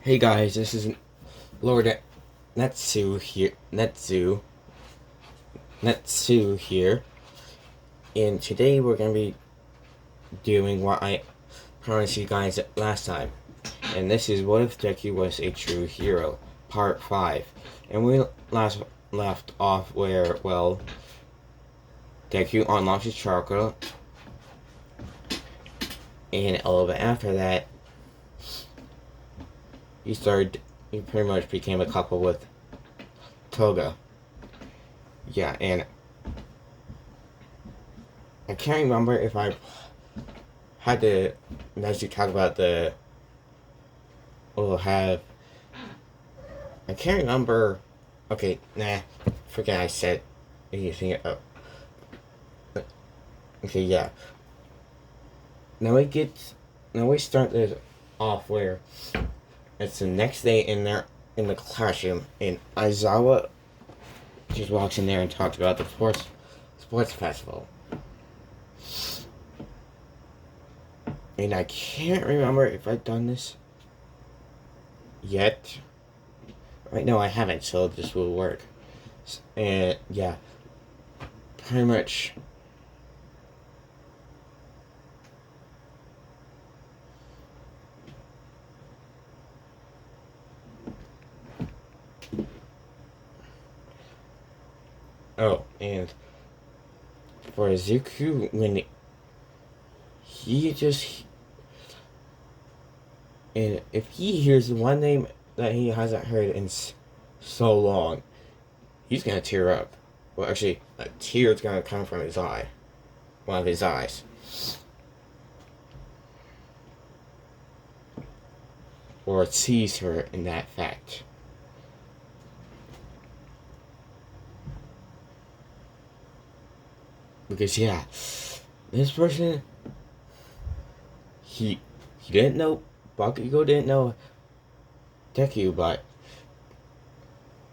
Hey guys, this is Lord Netsu here. Netsu here, and today we're gonna be doing what I promised you guys last time, and this is what if Deku was a true hero, part 5, and we last left off where Deku unlocked his chakra, and a little bit after that, he pretty much became a couple with Toga. Yeah, and I can't remember if I had to actually talk about I can't remember. Okay, nah, forget I said anything. Okay, yeah. Now we start this off where it's the next day in the classroom, and Aizawa just walks in there and talks about the sports festival. And I can't remember if I've done this yet. Right, no, I haven't, so this will work. And yeah, pretty much. Oh, and for Izuku, when he just. And if he hears one name that he hasn't heard in so long, he's gonna tear up. Well, actually, a tear's gonna come from his eye. One of his eyes. Or sees her in that fact. Because, yeah, this person, he didn't know, Bakugo didn't know Deku, but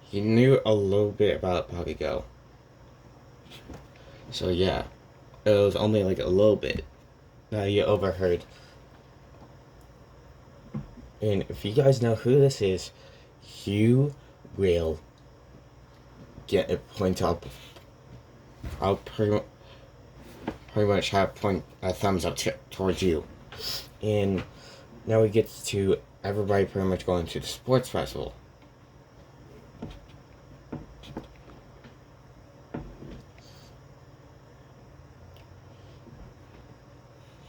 he knew a little bit about Bakugo. So yeah, it was only like a little bit that you overheard. And if you guys know who this is, you will get a point up. I'll pretty much have a thumbs up towards you. And now we get to everybody pretty much going to the sports festival.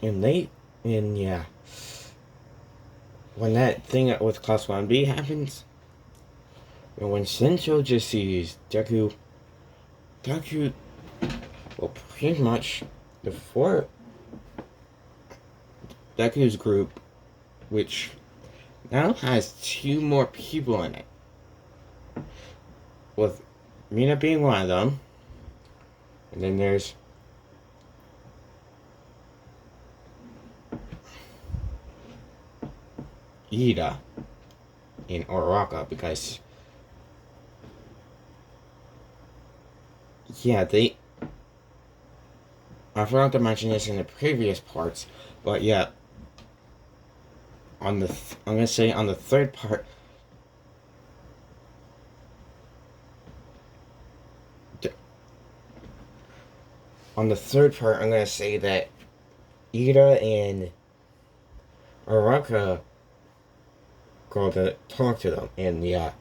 And yeah, when that thing with Class 1B happens, and when Sencho just sees Deku, well, pretty much before Deku's group, which now has 2 more people in it, with Mina being one of them, and then there's Ida and Oraka, because yeah, I forgot to mention this in the previous parts, but yeah, I'm gonna say on the third part, I'm gonna say that Ida and Oraka go to talk to them, and yeah,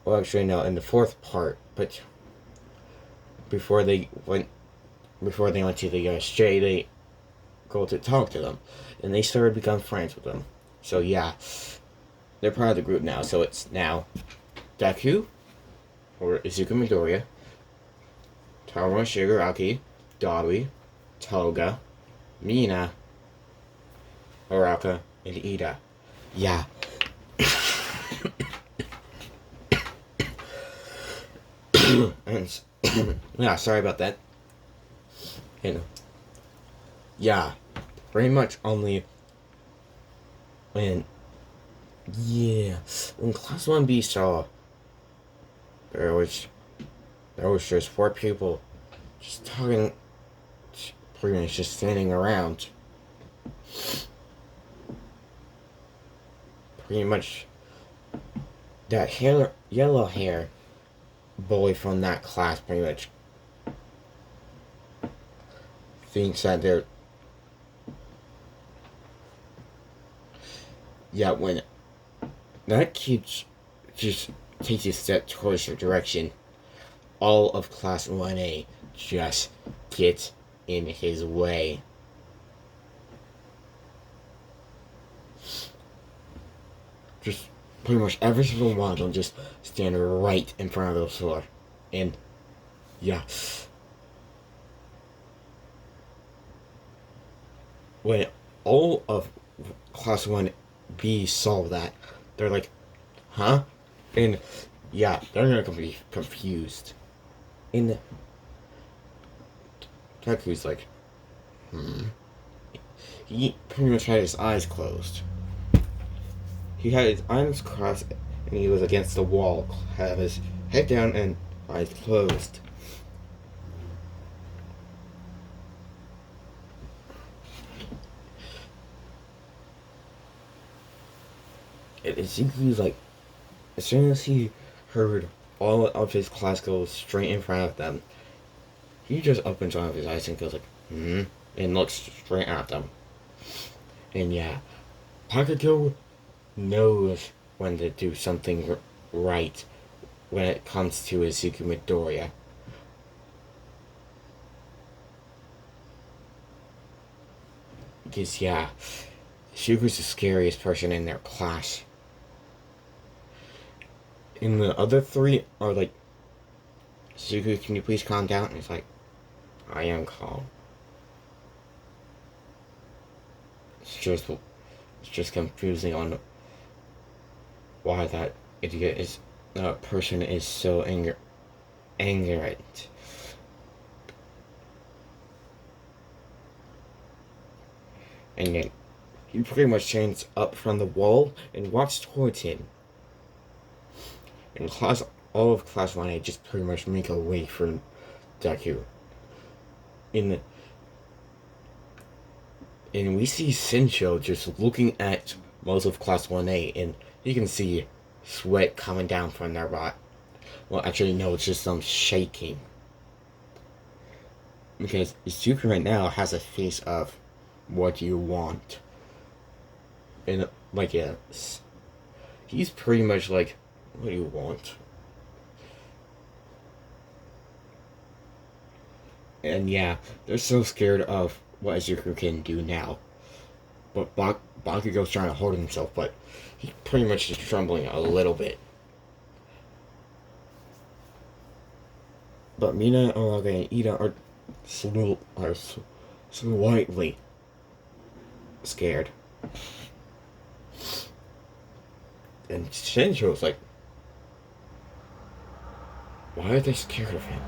well, actually no, in the fourth part, but before they went to the SJ, they go to talk to them, and they started to become friends with them. So yeah, they're part of the group now. So it's now Deku, or Izuku Midoriya, Taro Shigaraki, Dabi, Toga, Mina, Araka, and Ida. Yeah. And yeah, sorry about that. And yeah, pretty much only when Class 1B saw there was just 4 people just talking, pretty much just standing around. Pretty much that hair, yellow hair boy from that class pretty much thinks that they're, yeah, when that kid just takes a step towards your direction, all of Class 1A just gets in his way. Just pretty much every single one of them just stand right in front of the floor. And, yeah. When all of Class 1B saw that, they're like, huh? And, yeah, they're gonna be confused. And Deku's like, He pretty much had his eyes closed. He had his arms crossed and he was against the wall, had his head down and eyes closed. It seemed he was like, as soon as he heard all of his class go straight in front of them, he just opens one of his eyes and goes like, and looks straight at them. And yeah, Bakugo knows when to do something right when it comes to Izuku Midoriya. Because yeah, Izuku's the scariest person in their class. And the other three are like, Izuku, can you please calm down? And it's like, I am calm. It's just confusing on why that idiot is person is so ignorant. And then he pretty much stands up from the wall and walks towards him. And all of Class 1A just pretty much make away from Deku. And we see Shincho just looking at most of Class 1A, and you can see sweat coming down from their body. Well, actually, no, it's just them shaking. Because Izuku right now has a face of, what do you want? And, like, yes, he's pretty much like, what do you want? And yeah, they're so scared of what Izuku can do now. But Bakugo's trying to hold himself, but he pretty much is trembling a little bit. But Mina, Oraga, and Ida are slightly scared. And Shinjo's like, why are they scared of him?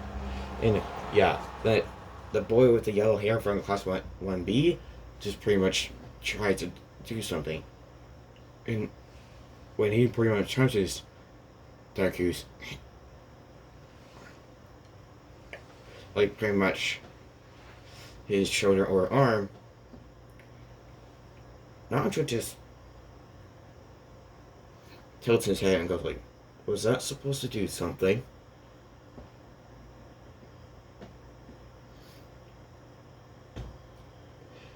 And yeah, the boy with the yellow hair from Class 1B just pretty much tried to do something. And when he pretty much touches Deku's, like pretty much his shoulder or arm, Nacho just tilts his head and goes like, was that supposed to do something?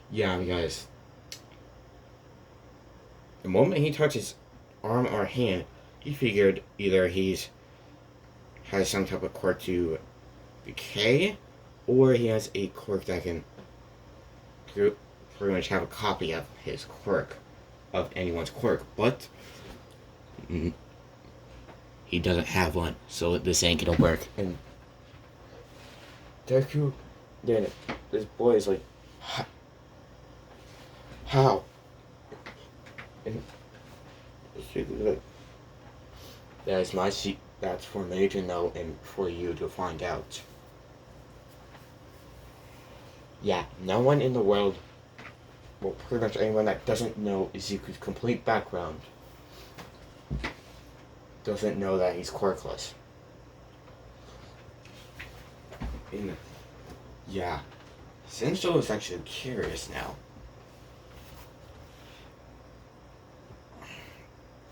Yeah, guys. The moment he touches arm or hand, he figured either has some type of quirk to decay, or he has a quirk that can pretty much have a copy of his quirk, of anyone's quirk, but he doesn't have one, so this ain't gonna work. And Deku, then this boy is like, how? And like, that is my seat. That's for me to know and for you to find out. Yeah, no one in the world, well, pretty much anyone that doesn't know Izuku's complete background, doesn't know that he's quirkless. And yeah, Shinjo is actually curious now.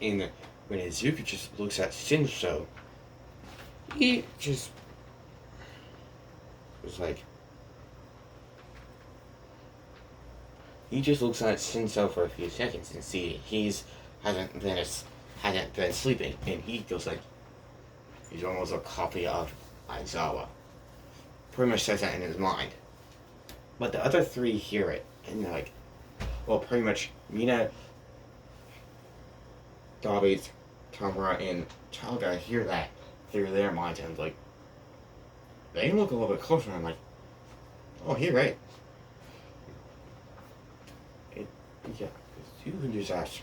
And when Izuku just looks at Shinso, he just was like, he just looks at Shinso for a few seconds and see hasn't been sleeping, and he goes like, he's almost a copy of Aizawa. Pretty much says that in his mind. But the other three hear it, and they're like, well, pretty much Mina, Dabi, Tamura, and Chalga hear that through their minds, and like, they look a little bit closer, and I'm like, oh, you're right. Yeah, you can just ask,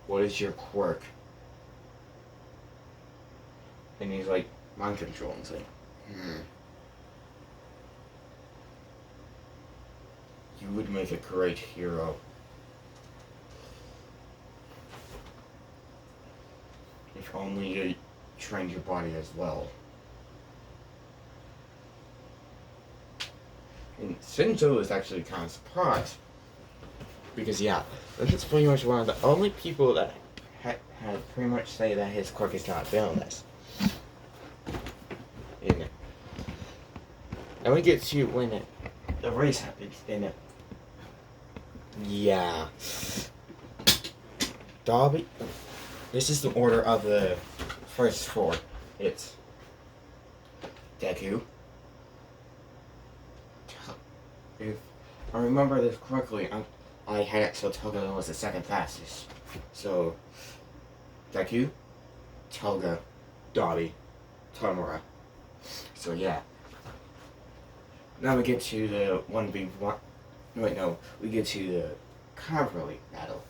what is your quirk? And he's like, mind control, and he's like, You would make a great hero. If only you trained your body as well. And Shinzo is actually kind of surprised. Because, yeah, this is pretty much one of the only people that had pretty much say that his quirk is not villainous. And we get to when the race happens, and yeah. Dabi, this is the order of the first four. It's Deku. If I remember this correctly, I had it so Toga was the second fastest. So, Deku, Toga, Dabi, Tamura. So yeah. Now we get to the 1v1. Wait, no. We get to the cavalry battle.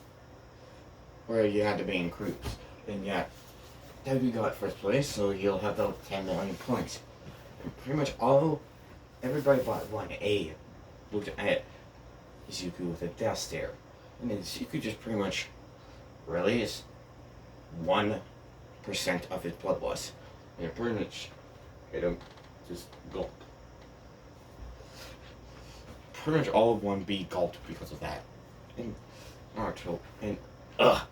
Where you had to be in groups. And yeah, Deku got first place, so he'll have the 10 million points. And pretty much everybody but 1A looked at Izuku with a death stare. And Izuku just pretty much really is 1% of his blood loss. And it pretty much hit him just gulp. Pretty much all of 1B gulped because of that. And Naruto, and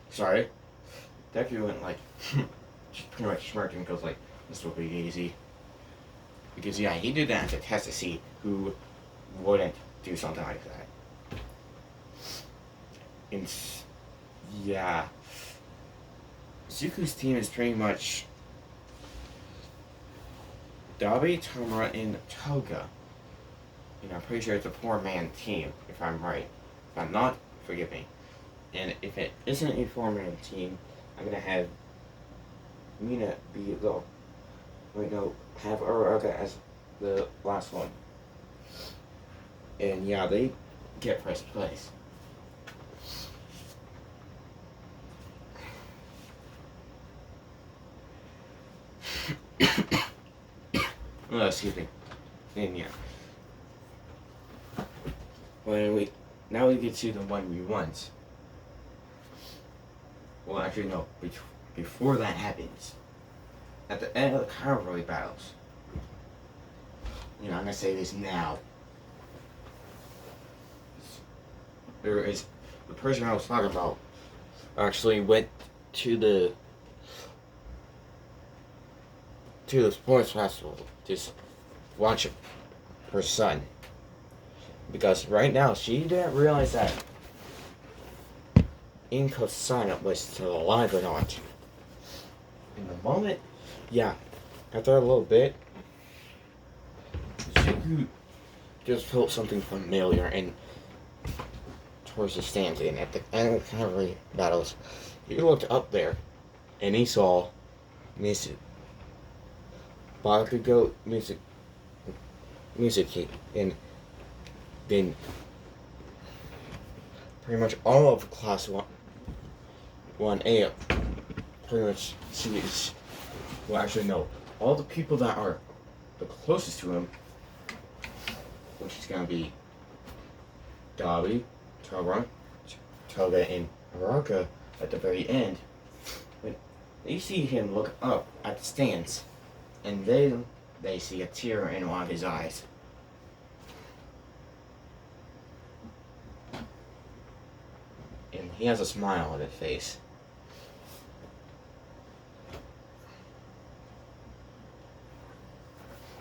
sorry. Deku went like, just pretty much smirked and goes like, this will be easy. Because yeah, he did that to test to see who wouldn't do something like that. And yeah, Zuku's team is pretty much Dabi, Tamura, and Toga. And I'm pretty sure it's a 4-man team, if I'm right. If I'm not, forgive me. And if it isn't a 4-man team, I'm gonna have Mina be have Uraga as the last one. And yeah, they get first place. Excuse me. And yeah. Now we get to the 1v1s. Well, actually, no. Before that happens, at the end of the cavalry battles, I'm gonna say this now. There is the person I was talking about actually went to the sports festival to watch her son. Because right now, she didn't realize that Inko's sign-up was still alive or not. In the moment, yeah, after a little bit, Zuku just felt something familiar and towards the stands. And at the end of the cavalry battles, he looked up there and he saw Misu. Bakugo, Mizuki, and then pretty much all of class 1A pretty much sees, well actually no, all the people that are the closest to him, which is going to be Dabi, Tamura, Toga, and Araka at the very end, when they see him look up at the stands, and then they see a tear in one of his eyes. And he has a smile on his face.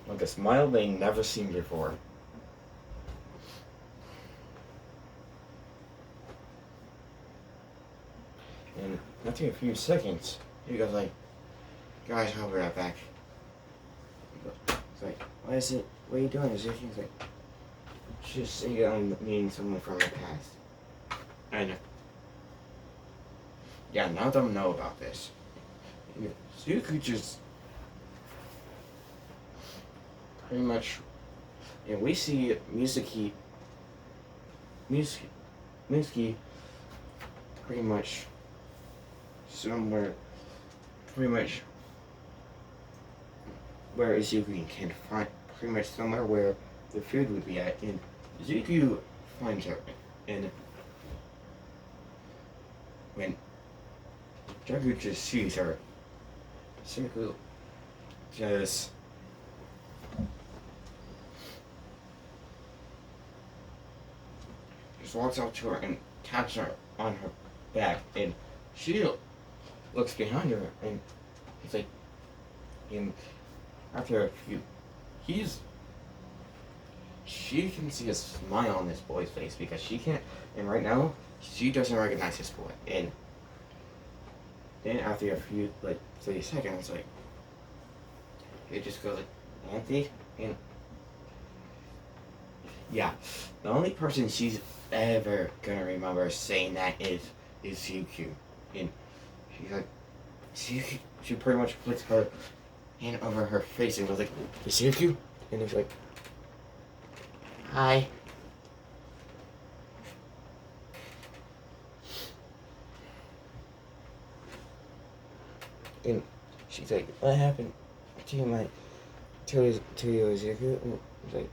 like a smile they never seen before. And after a few seconds, he goes like, guys, I'll be right back. He's like, what is it? What are you doing? He's like, just say I'm meeting someone from the past. And yeah, none of them know about this. So you could just pretty much, and we see Mitsuki pretty much somewhere, pretty much where Izuku can find, pretty much somewhere where the food would be at, and Izuku finds her, and when Jagu just sees her, Izuku just walks up to her and taps her on her back, and she looks behind her, and he's like, and after a few, she can see a smile on this boy's face because she can't, and right now, she doesn't recognize this boy, and then after a few, like, 30 seconds, like, it just goes like, Auntie, and yeah, the only person she's ever gonna remember saying that is Zuku. And she's like, she pretty much puts her hand over her face and goes like, Zuku? And he's like, hi. And she's like, what happened to you, to you, Zuku? And he's like,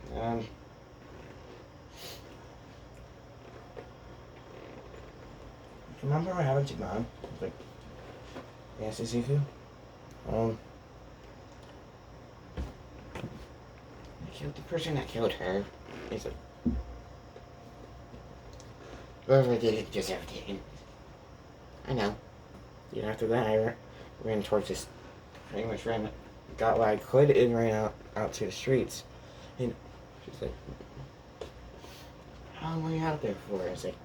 remember what happened to Mom? I was like, yes, Izuku? I killed the person that killed her. He's like, whoever did it deserved it. I know. And after that, I ran towards this, pretty much got what I could and ran out to the streets. And she's like, how long were you out there for? I was like,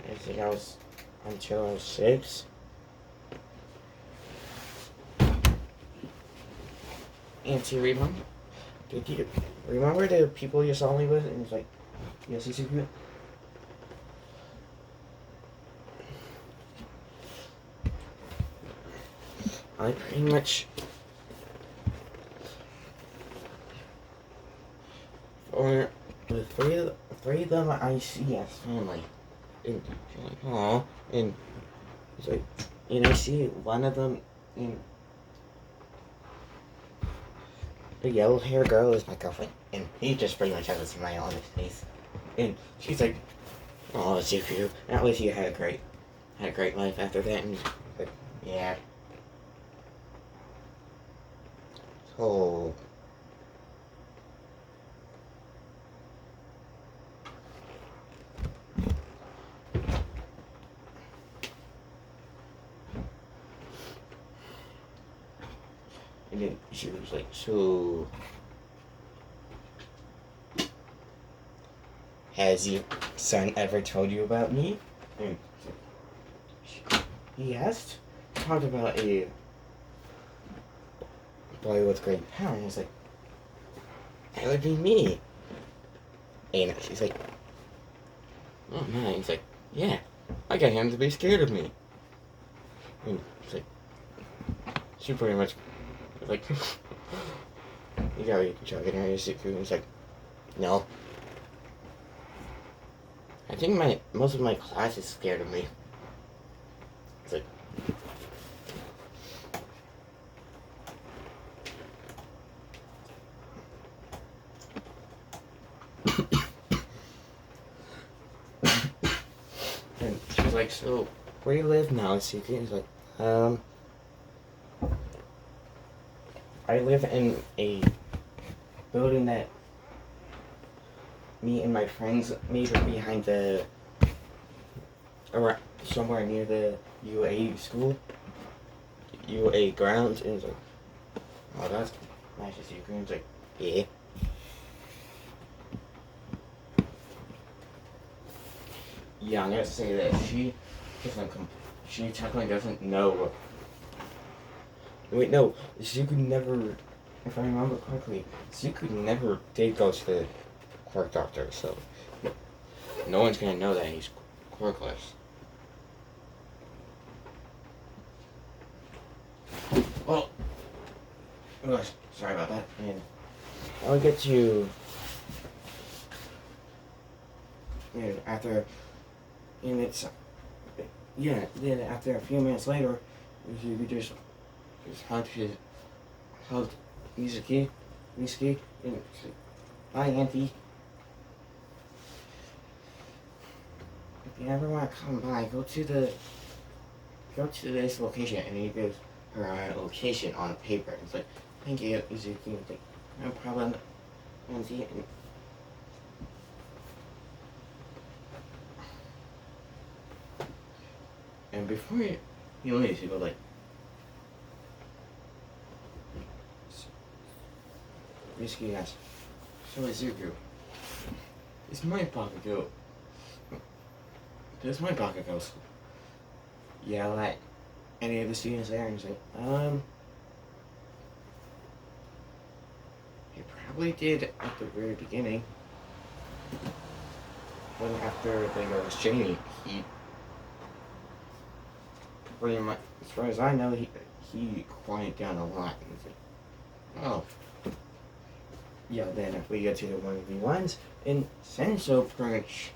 I think I was until I was 6. And you remember? Did you remember the people you saw me with? And he's like, yes, he's good. I pretty much, or the three of them I see as family. And she's like, aw, and he's like, and I see one of them, and the yellow hair girl is my girlfriend, and he just pretty much has a smile on his face, and she's like, oh, Zuku, at least you had a great life after that, and he's like, yeah. So and then she was like, so has your son ever told you about me? And he asked, talked about a boy with great power, and he's like, that would be me. And she's like, oh man, he's like, yeah, I got him to be scared of me. And she's like, she pretty much was like, you gotta be joking, are you? And he's like, no. I think most of my class is scared of me. It's like, and she's like, so where do you live now, Suki? And he's like, I live in a building that me and my friends meet behind or somewhere near the UA school, UA grounds, and it's like, oh, that's Matches Zuko, and he's like, yeah. Yeah, I'm gonna say that she technically doesn't know. Wait, no, Zuko never, if I remember correctly, Zuko never did go to the quirk doctor, so no one's gonna know that he's quirkless. Well, sorry about that, and I'll get to, and after, and it's, yeah, then after a few minutes later, Zuko just hugged Misaki, and said, "Hi, Auntie. If you ever want to come by, go to this location." And he gives her a location on a paper. It's like, "Thank you, Misaki." It's like, "No problem, Auntie." And before he leaves, he goes like, Misaki asks, "So Izuku, is my pocket go? Does my pocket go yell at any of the students there?" And he's like, he probably did at the very beginning. When after they go with Jamie, he pretty much, as far as I know, he quieted down a lot. And it's like, oh. Yeah, then we get to the 1v1s, and Senso pretty much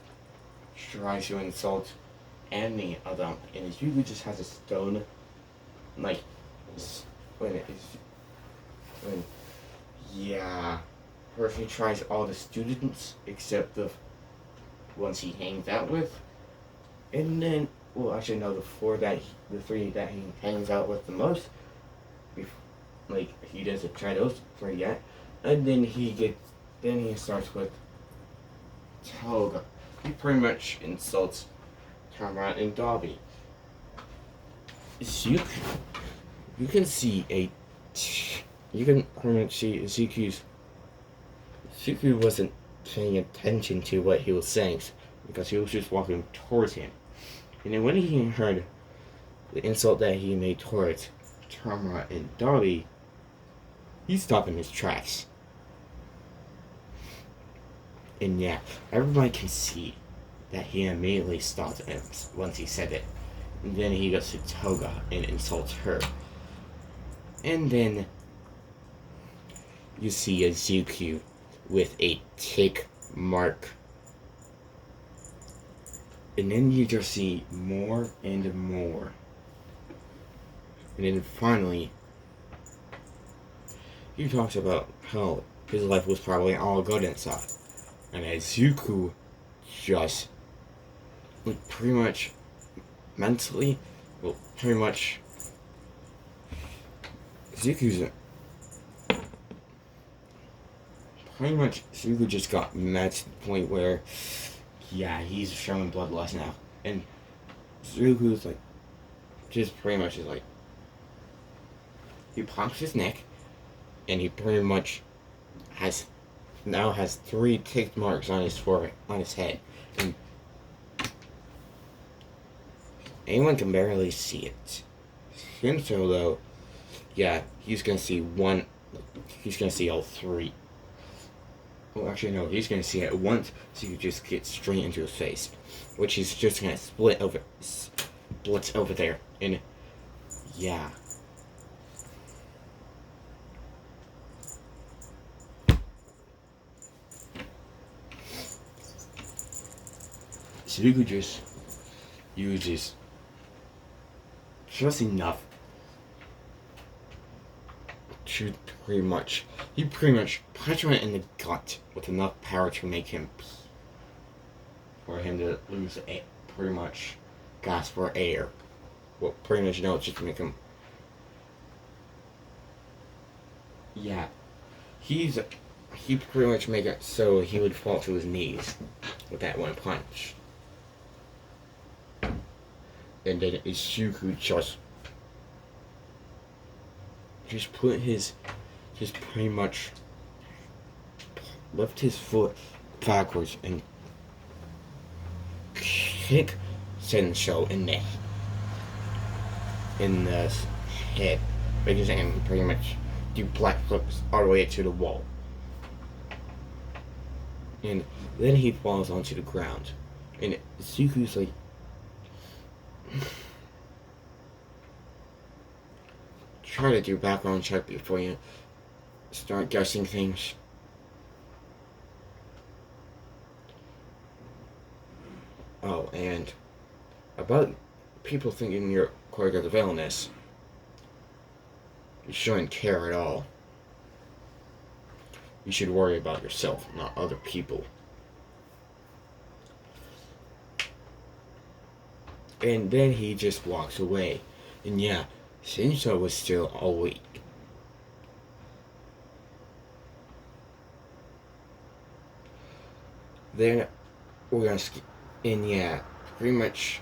tries to insult any of them, and Zuko just has a stone, like, first he tries all the students except the ones he hangs out with, and then, well, actually no, the three that he hangs out with the most, he doesn't try those three yet. And then he starts with Toga. He pretty much insults Tamara and Dobby. You can pretty much see Zuko wasn't paying attention to what he was saying because he was just walking towards him. And then when he heard the insult that he made towards Tamara and Dobby, he stopped in his tracks. And yeah, everybody can see that he immediately stopped once he said it. And then he goes to Toga and insults her. And then you see Izuku with a tick mark. And then you just see more and more. And then finally, he talks about how his life was probably all good and stuff. And Izuku just, pretty much mentally, Zuko just got mad to the point where, yeah, he's showing bloodlust now. And Zuko's he pops his neck, and he pretty much has 3 tick marks on his forehead, on his head, and anyone can barely see it. Shinso, though, yeah, he's gonna see all 3. Well, actually, no, he's gonna see it once, so you just get straight into his face, which is just gonna split over there, and yeah. Zuko just uses just enough to pretty much punch him in the gut with enough power to make him for him to lose pretty much gasp for air. Well, pretty much no, it's just to make him. Yeah, he pretty much make it so he would fall to his knees with that one punch. And then Izuku just put his just pretty much lift his foot backwards and kick Sensho in the head, making him pretty much do black flips all the way to the wall. And then he falls onto the ground. And Zuku's like, try to do background check before you start guessing things. Oh, and about people thinking you're quite of the villainess, you shouldn't care at all. You should worry about yourself, not other people. And then he just walks away. And yeah, Shinso was still awake. Then we're gonna and yeah, pretty much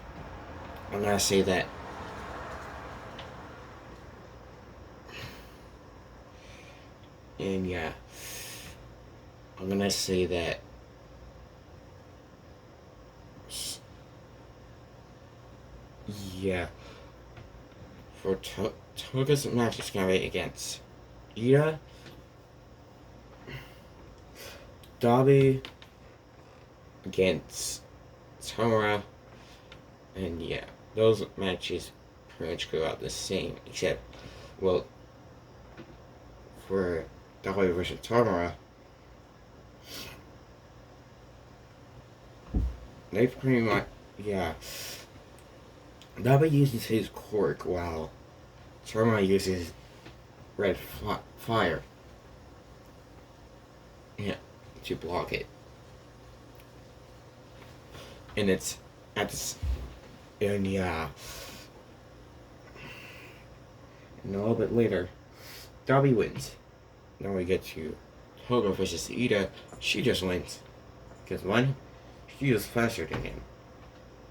I'm gonna say that and yeah, I'm gonna say that yeah, for Toga's match is gonna be against Ida, Dobby against Tamara, and yeah, those matches pretty much go out the same, except, well, for Dobby versus Tamara, they pretty much, yeah, Dobby uses his quirk while Tamara uses red fire, yeah, to block it. And it's at this, and yeah, and a little bit later, Dobby wins. Then we get to Toga versus Ida. She just wins. Because one, she is faster than him.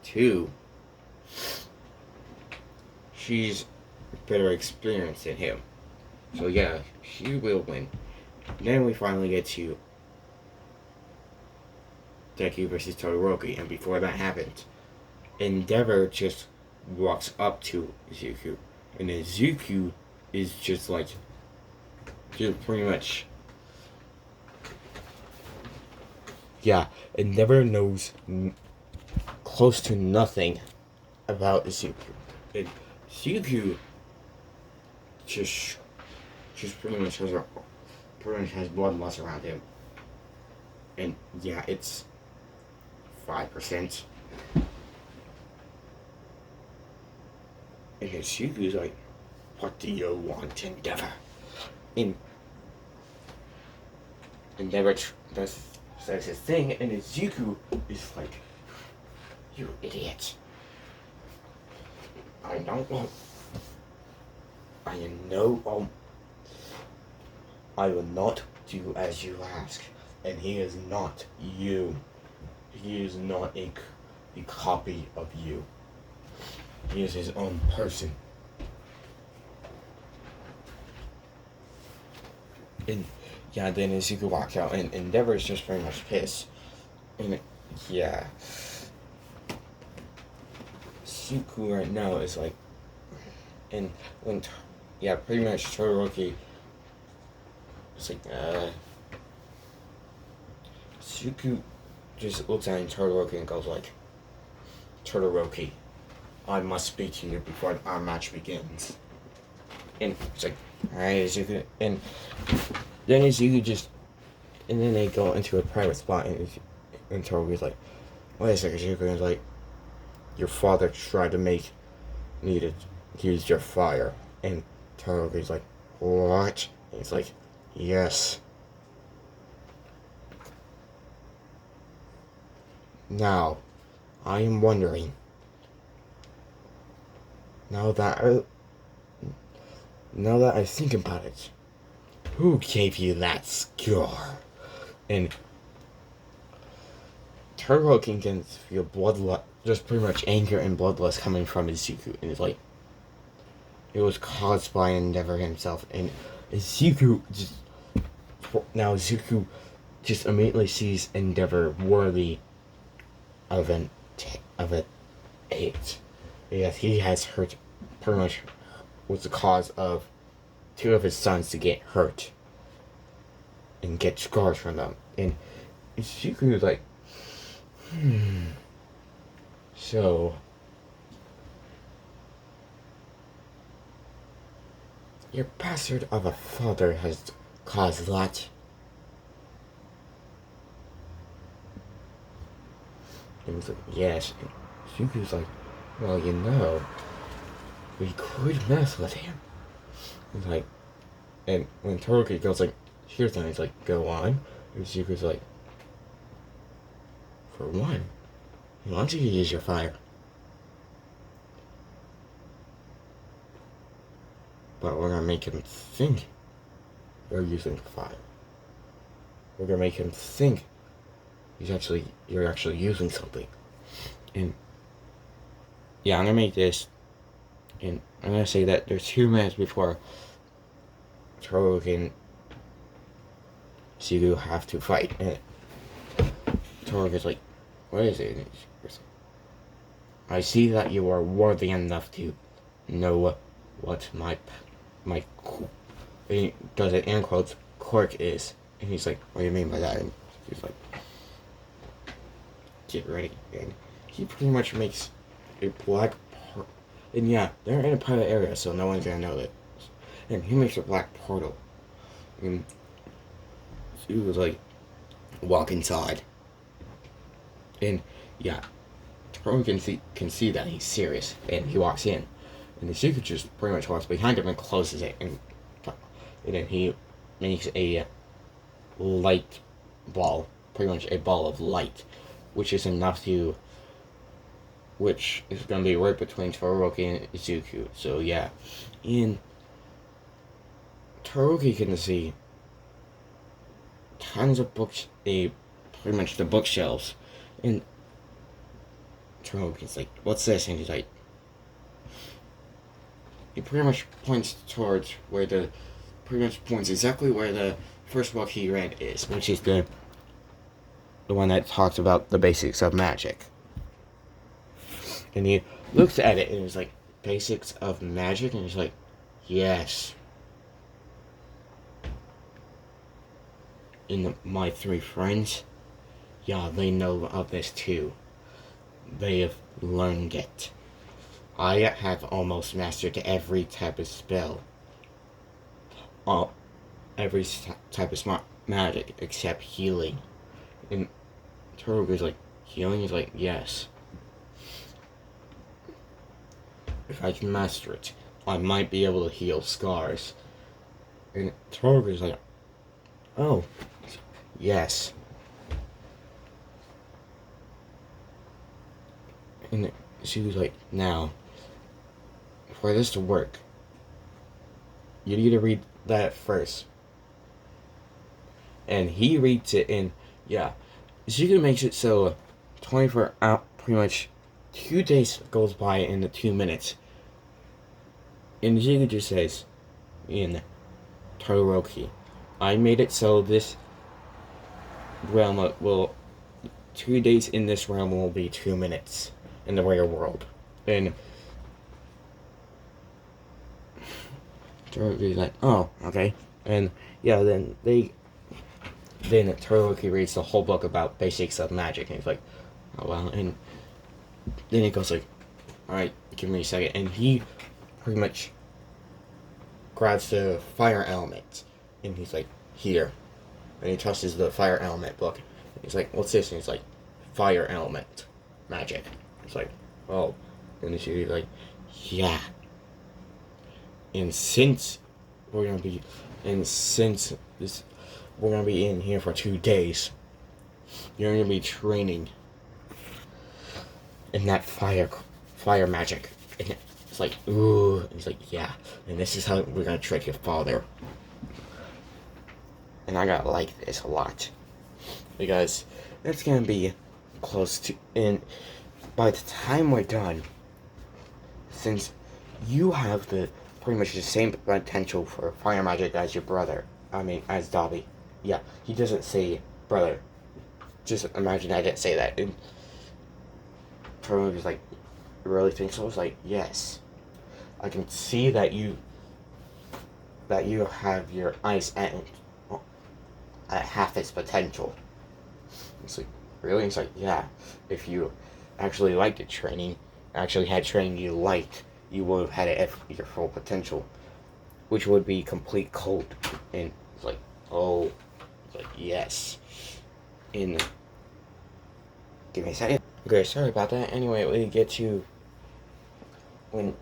Two, she's better experienced than him. So yeah, she will win. Then we finally get to Deku versus Todoroki, and before that happened, Endeavor just walks up to Zuku, and then Zuku is just like, just pretty much, yeah, Endeavor knows close to nothing about Zuku, and Zuku just pretty much has blood loss around him, and yeah, it's 5%. And Zuku's like, what do you want, Endeavor? And Endeavor says his thing, and Zuku is like, you idiot. I don't want. I will not do as you ask. And he is not you. He is not a copy of you. He is his own person. And yeah, then Zuko walks out, and Endeavor is just very much pissed. And yeah, Zuko right now is like, and when pretty much Todoroki is like, Zuko just looks at Todoroki and goes like, Todoroki, I must speak to you before our match begins. And it's like, alright, Zuko. And then Zuko just, and then they go into a private spot, and Todoroki's like, wait a second, Zuko. And it's like, your father tried to make me to use your fire. And Todoroki's like, what? And he's like, yes. Now, I am wondering, now that I think about it, who gave you that scar? And Todoroki can feel bloodlust, just pretty much anger and bloodlust coming from Zuko, and it's like, it was caused by Endeavor himself, and And Zuko just immediately sees Endeavor worthy of of a hate. Yes, he has hurt pretty much was the cause of two of his sons to get hurt and get scars from them. And Zuko was like, so your bastard of a father has caused that. And he's like, yes. And Zuko's like, well, we could mess with him. He's like, and when Toroki goes like, here's that, he's like, go on. And Zuko's like, for one, he wants you to use your fire. But we're gonna make him think you're using fire. We're gonna make him think you're actually using something. And yeah, I'm gonna make this, and I'm gonna say that there's 2 minutes before Toroki and Zuko have to fight. And Toroki's like, what is it? I see that you are worthy enough to know what my and he does it in quotes, quirk is. And he's like, what do you mean by that? And he's like, get ready. And he pretty much makes a black and yeah, they're in a private area, so no one's gonna know that. And he makes a black portal. And he was like, walk inside. And yeah, Toroki can see that he's serious, and he walks in. And the Zuko just pretty much walks behind him and closes it, and then he makes a light ball, pretty much a ball of light, which is going to be right between Toroki and Zuko. So yeah, and Toroki can see tons of books, pretty much the bookshelves, and Toroki's like, what's this? And he's like, he pretty much points towards exactly where the first book he read is, which is the one that talks about the basics of magic. And he looks at it and he's like, basics of magic? And he's like, yes. And my 3 friends, yeah, they know of this too. They have learned it. I have almost mastered every type of spell. Every type of smart magic except healing. And Toroki's like, healing? Is like, yes. If I can master it, I might be able to heal scars. And Toroki's like, oh, yes. And she was like, now, for this to work, you need to read that first. And he reads it, and yeah, Zuko makes it so 24 hours, pretty much 2 days goes by in the 2 minutes. And Zuko just says, in Todoroki, I made it so this realm will, 2 days in this realm will be 2 minutes in the real world. And Todoroki's like, oh, okay. And yeah, then Todoroki reads the whole book about basics of magic, and he's like, oh well. And then he goes like, alright, give me a second. And he pretty much grabs the fire element, and he's like, here. And he touches the fire element book. He's like, what's this? And he's like, fire element magic. It's like, oh. And she's like, yeah. And since we're gonna be in here for 2 days, you're gonna be training in that fire magic. And it's like, ooh. And he's like, yeah. And this is how we're gonna trick your father. And I gotta like this a lot, because it's gonna be close to, and by the time we're done, since you have the pretty much the same potential for fire magic as your brother. I mean, as Dobby. Yeah, he doesn't say brother. Just imagine I didn't say that. And Toru was like, you really think so? I was like, yes. I can see that you have your ice at half its potential. It's like, really? It's like, yeah. If you actually liked the training, actually had training you liked, you would have had it at your full potential, which would be complete cold. And it's like, oh, it's like, yes. And give me a second. Okay, sorry about that. Anyway, we get to when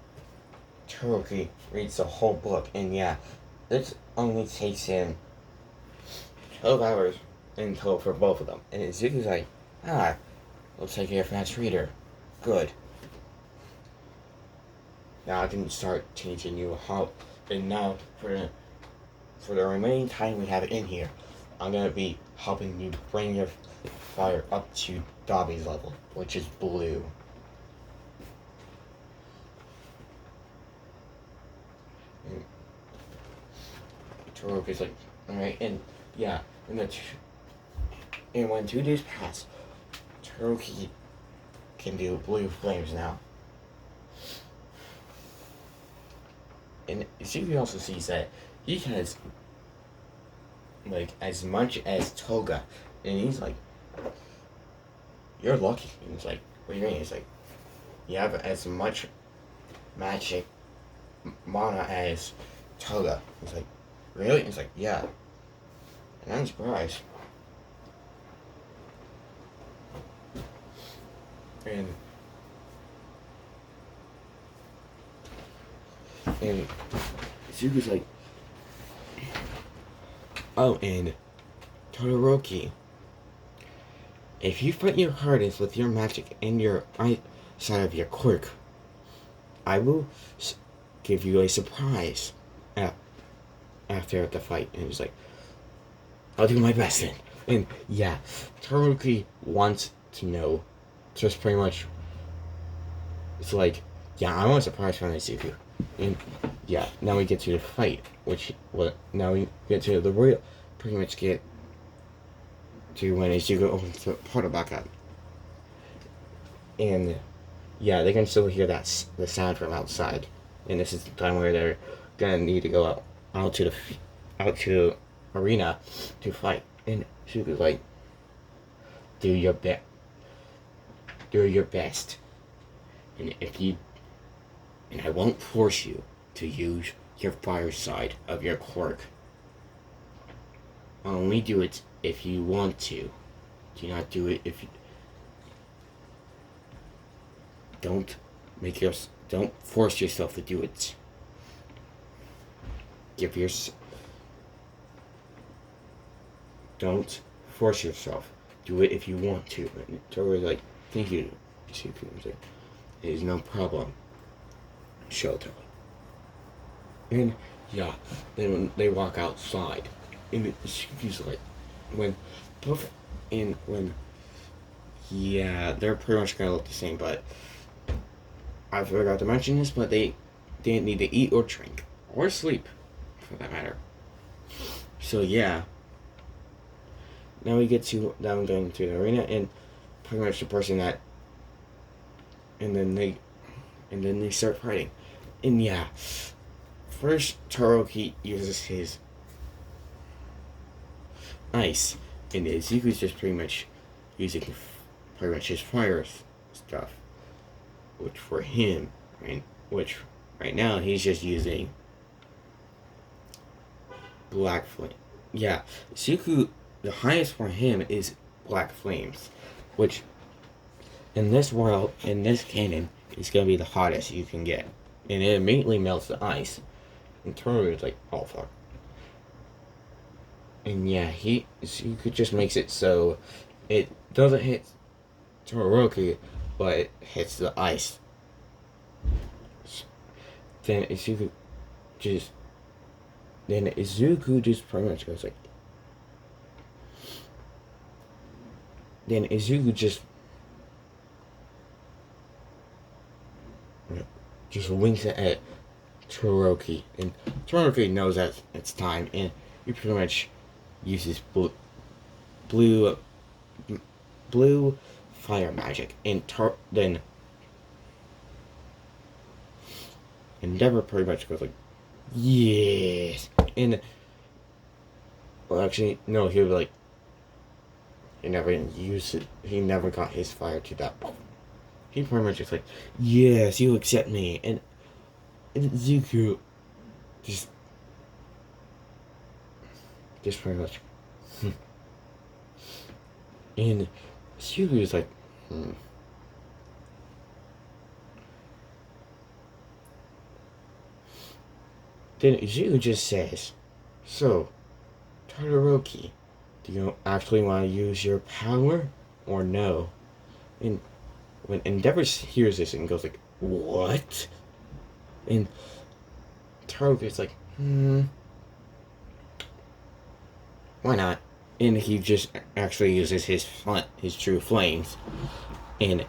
Toroki reads the whole book, and yeah, this only takes him 12 hours in total for both of them. And Izuku's like, looks like you're a fast reader. Good. Now I can start teaching you how. And now for the remaining time we have in here, I'm gonna be helping you bring your fire up to Dobby's level, which is blue. And Toroki's like, alright, and yeah, and when 2 days pass, Toroki can do blue flames now. And Izuku also sees that he has like as much as Toga, and he's like, you're lucky. And he's like, what do you mean? He's like, you have as much magic mana as Toga. He's like, really? He's like, yeah. And I'm surprised. And Izuku's like, oh, and Todoroki, if you put your hardest with your magic in your right side of your quirk, I will give you a surprise after the fight. And he's like, I'll do my best then. And yeah, Todoroki wants to know, just pretty much, it's like, yeah, I want a surprise from Izuku. And yeah, now we get to the fight, now we get to the real, pretty much get to when Izuku opens the portal back up. And yeah, they can still hear the sound from outside. And this is the time where they're gonna need to go out to the arena to fight. And Izuku's like, do your best. And I won't force you to use your fire side of your quirk. I'll only do it if you want to. Do not do it if you... Don't force yourself to do it. Don't force yourself. Do it if you want to. And Toru's like, thank you. It is no problem. Shelter. And yeah, then when they walk outside, and she's like, they're pretty much gonna look the same, but I forgot to mention this, but they didn't need to eat or drink or sleep, for that matter. So yeah, now we get to them going to the arena, and pretty much the person that, and then they start fighting. And yeah, first Todoroki uses his ice, and Izuku's just pretty much using his fire stuff, which for him, which right now he's just using black flame. Yeah, Izuku, the highest for him is black flames, which in this world, in this canon, is going to be the hottest you can get. And it immediately melts the ice. And Toru is like, oh fuck. And yeah, Izuku just makes it so it doesn't hit Todoroki, but it hits the ice. Then Izuku just pretty much goes like, then Izuku just winks at Todoroki. And Todoroki knows that it's time, and he pretty much uses blue, blue fire magic. And then Endeavor pretty much goes like, yes. And, well, actually, no, he was like, he never used it. He never got his fire to that point. He pretty much just like, yes, you accept me. And Zuko just pretty much. And Zuko is like, Then Zuko just says, so, Todoroki, do you actually want to use your power or no? And when Endeavor hears this and goes like, what? And Todoroki's like, why not? And he just actually uses his true flames. And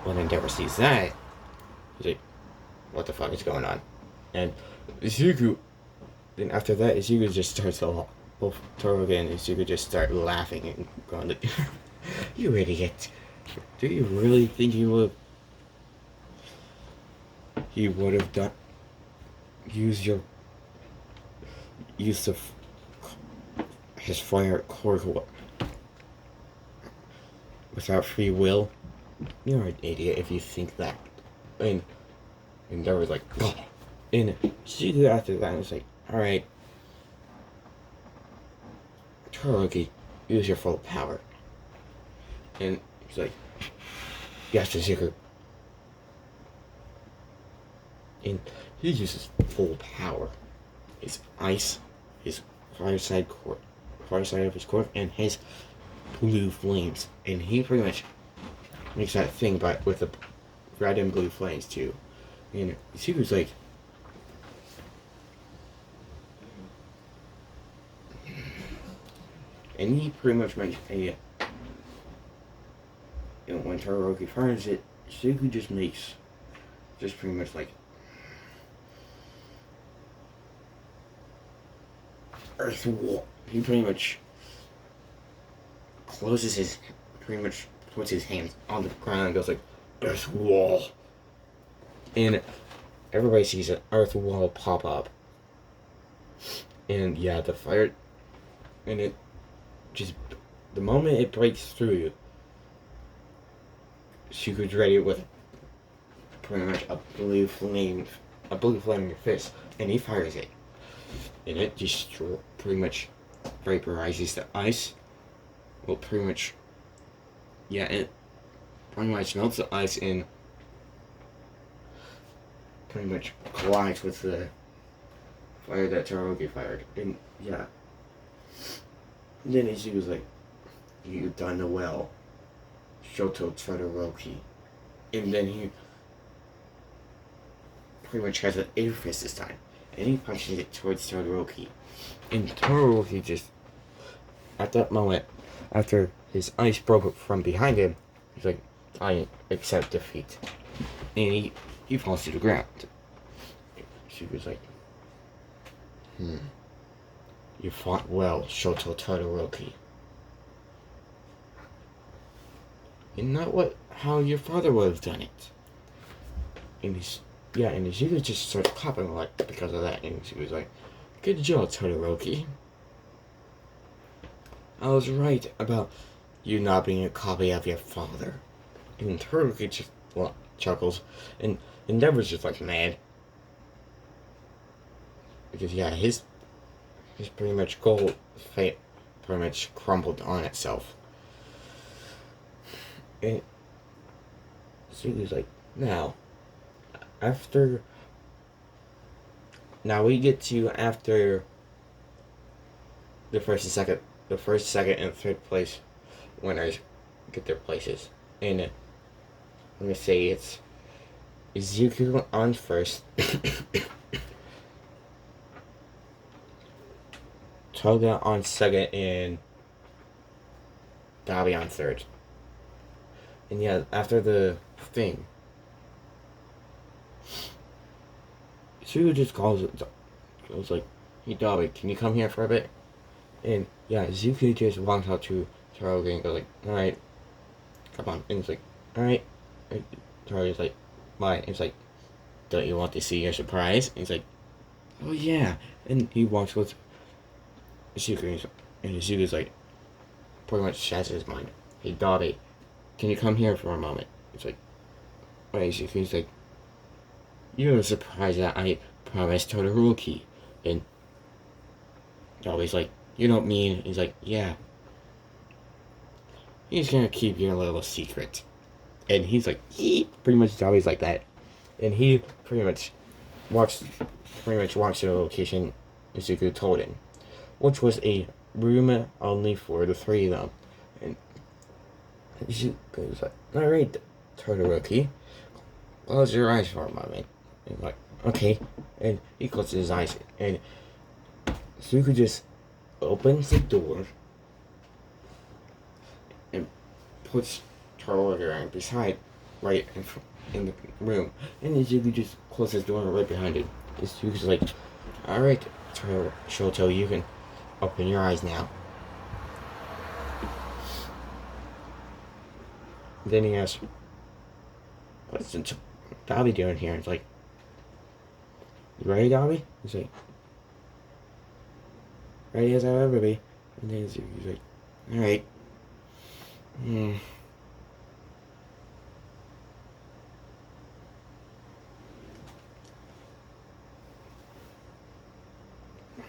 when Endeavor sees that, he's like, what the fuck is going on? And Zuko, then after that, Zuko just starts to laugh. Both Todoroki and Zuko just start laughing and going like, you idiot. Do you really think he would have done use his fire core without free will? You're an idiot if you think that. And Endeavor's like, oh. And Zuko after that was like, alright, Todoroki, use your full power. And he's like, yes, Zuko. And he uses full power. His ice, his fire side of his core, and his blue flames. And he pretty much makes that thing with the red and blue flames too. And Zuko's like, and he pretty much makes a, when Todoroki fires it, Zuko just pretty much like, earth wall. He pretty much pretty much puts his hands on the ground and goes like, earth wall. And everybody sees an earth wall pop up. And yeah, the fire, and it just, the moment it breaks through, Zuko's ready with pretty much a blue flame in your fist, and he fires it. And it just pretty much vaporizes the ice. Well, pretty much, yeah, it pretty much melts the ice and pretty much collides with the fire that Todoroki fired. And yeah, and then she was like, you've done well, Shoto Todoroki. And then he pretty much has an air fist this time. And he punches it towards Todoroki. And Todoroki just, at that moment, after his ice broke from behind him, he's like, I accept defeat. And he falls to the ground. She was like, you fought well, Shoto Todoroki. And not how your father would have done it. And she just started clapping like because of that, and she was like, good job, Todoroki. I was right about you not being a copy of your father. And Todoroki just chuckles, and Endeavor's just like mad. Because yeah, his pretty much goal fate pretty much crumbled on itself. And so he was like, now we get to after the first, second, and third place winners get their places. And let me say it's Izuku on first, Toga on second, and Dabi on third. And yeah, after the thing, Sue just goes like, "Hey Dobby, can you come here for a bit?" And yeah, Zuko just walks out to Taroga and goes like, "Alright, come on." And it's like, "Alright." And Taroga's like, "Why?" And it's like, "Don't you want to see your surprise?" And he's like, "Oh yeah." And he walks with Zuko and Zuko's like, pretty much says his mind. "Hey Dobby, can you come here for a moment?" It's like, wait, Zuko's like, "You're surprised that I promised Todoroki." And Dobby's like, "You don't mean..." He's like, "Yeah, he's gonna keep your little secret." And he's like, pretty much Dobby's like that. And he walks walks to the location Izuku told him, which was a room only for the three of them. And Izuku's like, "Alright, Todoroki, close your eyes for a moment." And like, "Okay." And he closes his eyes, and Izuku just opens the door and puts Todoroki beside, right in the room. And Izuku just closes the door right behind it. Izuku's like, "Alright, Shoto, you can open your eyes now." Then he asks, "What's Dobby doing here?" It's like, "You ready, Dobby?" He's like, "Ready as I'll ever be." And then he's like, "Alright.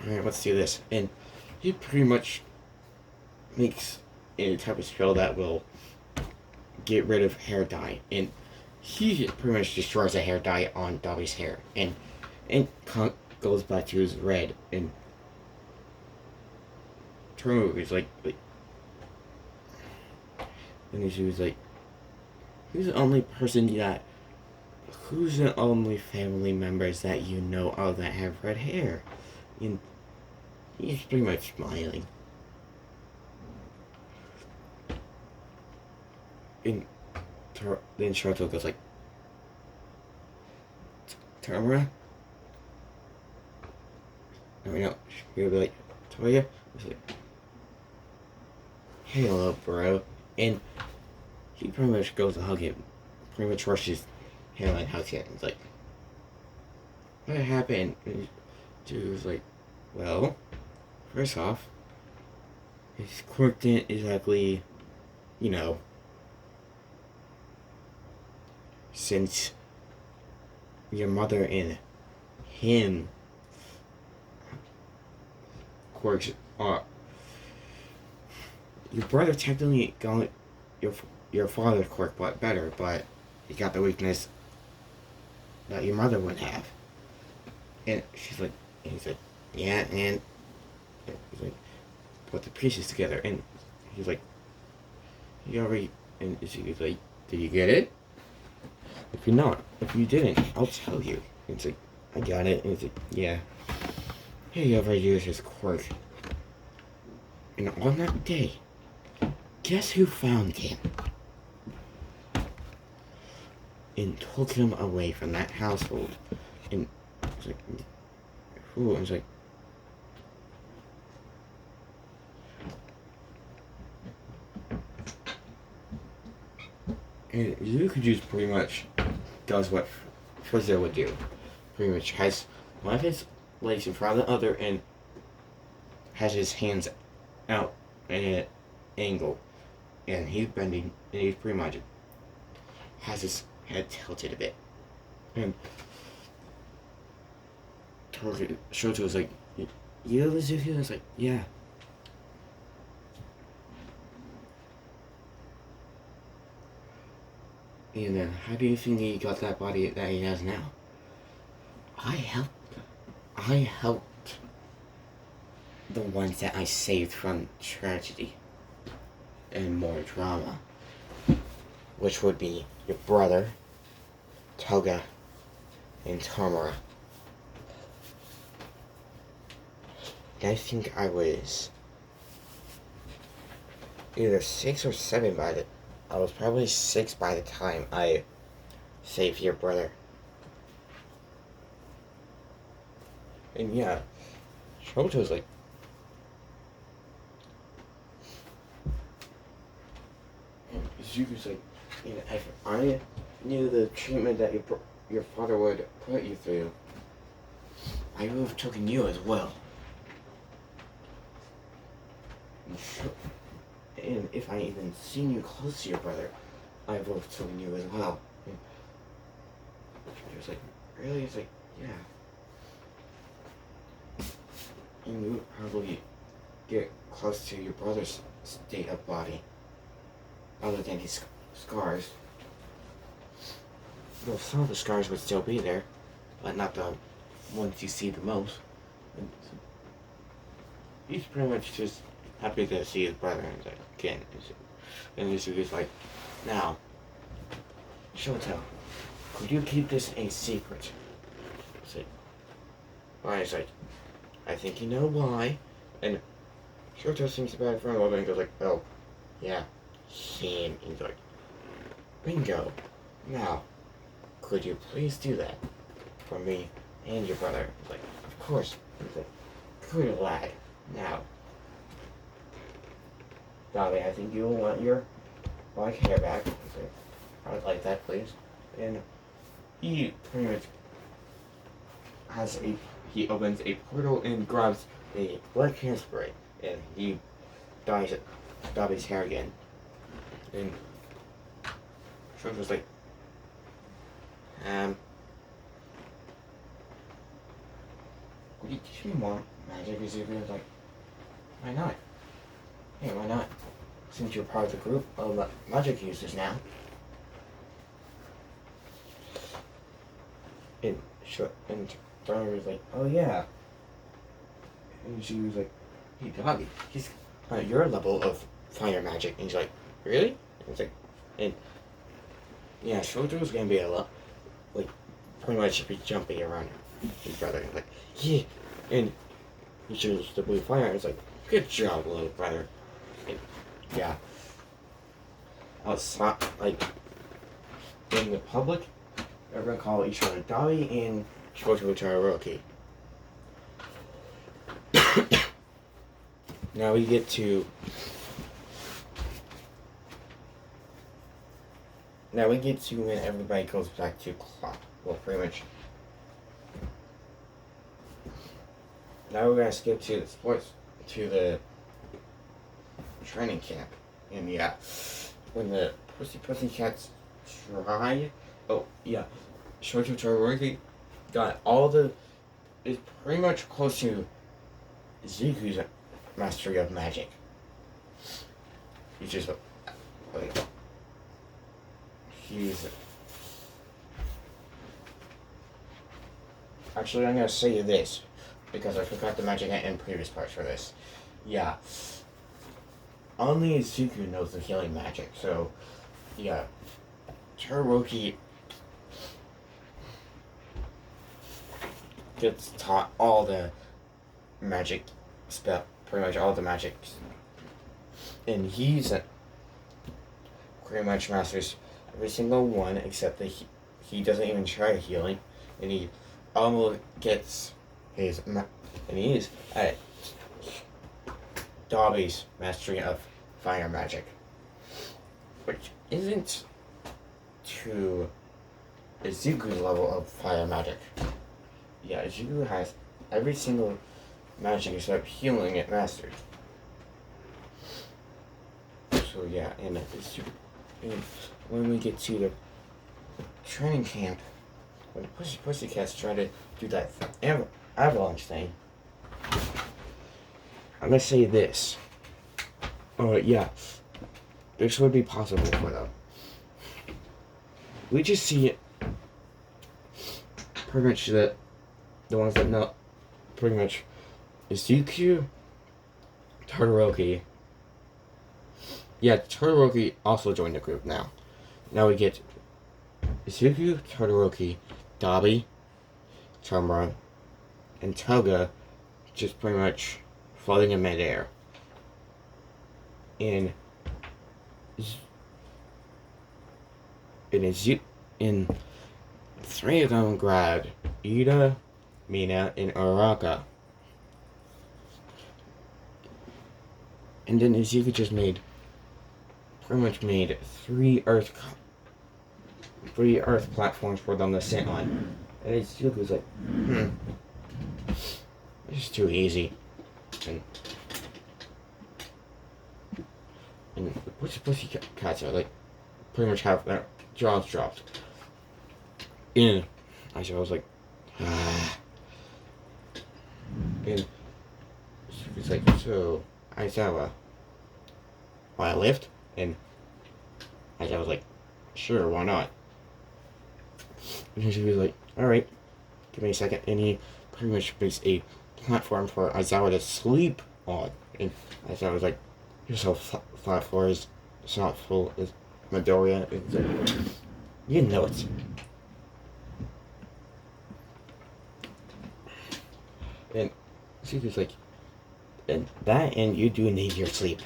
Alright, let's do this." And he pretty much makes a type of spell that will get rid of hair dye. And he pretty much destroys the hair dye on Dobby's hair. And goes back to his red. And Toru is like, and she was like, who's the only family members that you know of that have red hair?" And he's pretty much smiling. And then Shoto goes like, "Tamara?" I mean, no, he'll be like, "Toya?" He's like, "Hey, hello, bro." And he pretty much goes to hug him. Pretty much rushes him and hugs him. He's like, "What happened?" And dude was like, "Well, first off, his quirk didn't exactly, you know, since your mother and him quirks are, your brother technically got your father's quirk but better, but he got the weakness that your mother would have." And she's like, and he's like, "Yeah," and he's like, "Put the pieces together." And he's like, "You already," and she's like, "Did you get it? If you didn't, I'll tell you." And it's like, "I got it." And it's like, "Yeah." He overused his quirk. And on that day, guess who found him? And took him away from that household. And it's like, who? I was like, and Zuko just pretty much does what Frieza would do. Pretty much has one of his legs in front of the other and has his hands out at an angle. And he's bending, and he's pretty much has his head tilted a bit. And Shoto was like, "You know this Zuko?" I was like, "Yeah." And then, how do you think he got that body that he has now? I helped the ones that I saved from tragedy and more drama, which would be your brother, Toga, and Tamara. I think I was either 6 or 7 I was probably 6 by the time I saved your brother. And yeah, Shoto's like, and Zuko's like, if I knew the treatment that your father would put you through, I would have taken you as well. And if I even seen you close to your brother, I would have taken you as well. And he was like, really? He's like, yeah. And you would probably get close to your brother's state of body, other than his scars. Well, some of the scars would still be there, but not the ones you see the most. And so he's pretty much just happy to see his brother and like, again. And he's like, now, Shoto, could you keep this a secret? It's like, why? It's like, I think you know why. And Shoto thinks about it for a moment and goes like, oh, yeah, him. And he's like, bingo. Now, could you please do that for me and your brother? He's like, of course. He's like, good lad. Now, Dolly, I think you'll want your black hair back. He's like, I would like that, please. And he pretty much he opens a portal and grabs a black hairspray, and he dyes Dobby's hair again. And Shoto's like, would you teach me more magic? Is he like, why not? Hey, why not? Since you're part of the group of magic users now. And Donnie was like, oh yeah. And she was like, hey Dobby, he's at your level of fire magic. And he's like, really? And it's like, and yeah, Shoto's gonna be a lot, like, pretty much be jumping around his brother. And like, yeah. And he shows the blue fire. And it's like, good job, little brother. And yeah. Outside, like, in the public, everyone call each other Dobby and Shoto Todoroki. Now we get to when everybody goes back to class. Well, pretty much. Now we're gonna skip to the training camp. And yeah, when the Pussycats try, oh yeah, Shoto Todoroki got is pretty much close to Zuko's mastery of magic. He's just like, actually, I'm gonna say this because I forgot the magic in previous parts for this. Yeah, only Zuko knows the healing magic, so yeah, Todoroki gets taught all the magic pretty much all the magic, and he's pretty much masters every single one except that he doesn't even try healing, and he almost gets and he is at Dobby's mastery of fire magic, which isn't to Izuku's level of fire magic. Yeah, Izuku has every single magic except healing it mastered. So yeah, and when we get to the training camp, when the Pussycats try to do that avalanche thing, I'm gonna say this. Yeah, this would be possible for them. We just see it pretty much the ones that know pretty much Izuku, Todoroki. Yeah, Todoroki also joined the group now. Now we get Izuku, Todoroki, Dobby, Chomra, and Toga just pretty much floating in midair. And three of them grabbed Ida, Mina, and Araka. And then Izuku just pretty much made three Earth platforms for them to sit on. And Izuku's like, this is too easy. And pussy cats are like, pretty much have their jaws dropped. And I was like, ah. And Izuku's like, so, Aizawa, want a lift? And I was like, sure, why not? And she was like, alright, give me a second. And he pretty much makes a platform for Aizawa to sleep on. And Aizawa was like, you're so flat floors, not full as Midoriya. It's like, you know it. And she was like, and you do need your sleep.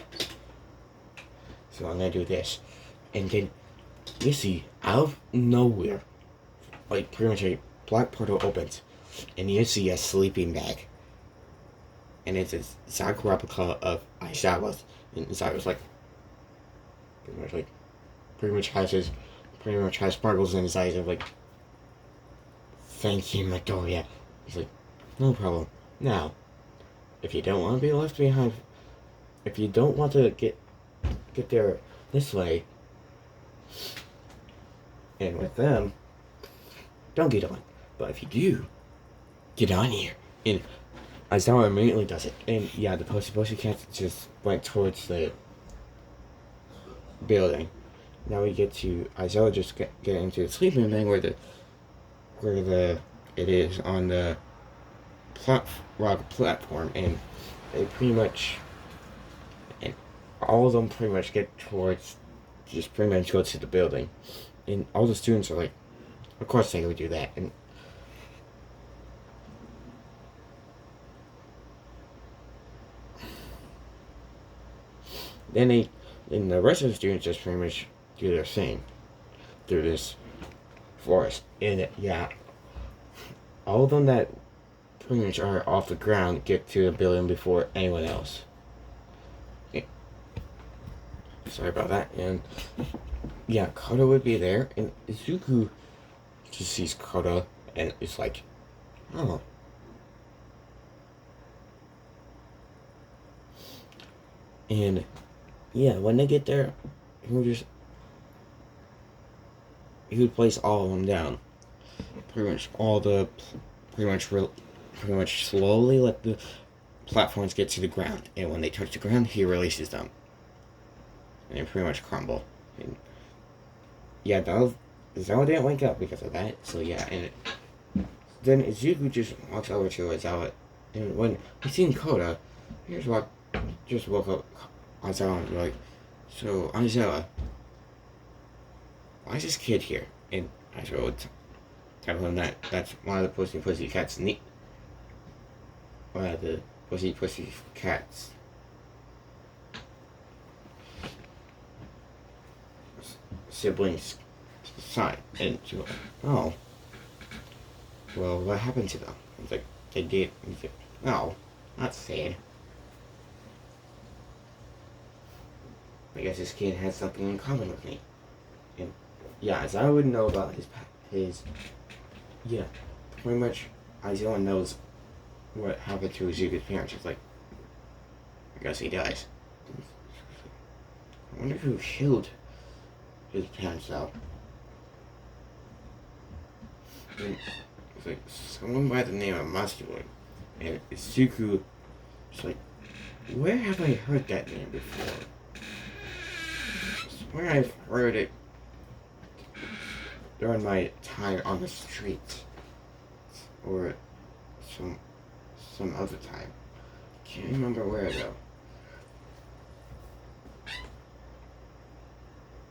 So I'm gonna do this. And then you see, out of nowhere, like pretty much a black portal opens, and you see a sleeping bag. And it's a exact replica of Aizawa's. And Aizawa's like, pretty much has sparkles in his eyes of like, thank you, Midoriya. He's like, no problem. Now, if you don't want to be left behind, if you don't want to get there this way, and with them, don't get on. But if you do, get on here. And Aizawa immediately does it. And yeah, the Posy Cats just went towards the building. Now we get to Aizawa just get into the sleeping thing where it is on the rock platform, and they pretty much, and all of them pretty much get towards, just pretty much go to the building. And all the students are like, of course they would do that. And then the rest of the students just pretty much do their thing through this forest. And yeah, all of them that pretty much are off the ground get to the building before anyone else. Yeah. Sorry about that. And yeah, Koda would be there, and Izuku just sees Koda, and it's like, oh. And yeah, when they get there, he would place all of them down. Pretty much slowly let the platforms get to the ground, and when they touch the ground, he releases them, and they pretty much crumble. And yeah, Aizawa didn't wake up because of that. So yeah, and then Izuku just walks over to Aizawa, and when he's seen Koda, he just woke up Aizawa and be like, so Aizawa, why is this kid here? And Aizawa would tell him that's one of the Pussy Cat's one of the Pussy Cat's siblings' son. And she goes, oh, well, what happened to them? He's like, they did. He's like, oh, that's sad. I guess this kid has something in common with me. And yeah, as I would know about his yeah, pretty much Aizawa knows what happened to Izuku's parents. It's like, I guess he does. I wonder who killed his parents though. And it's like someone by the name of Masculine. And Izuku is like, where have I heard that name before? I swear I've heard it during my time on the street. Or some other time. Can't remember where though.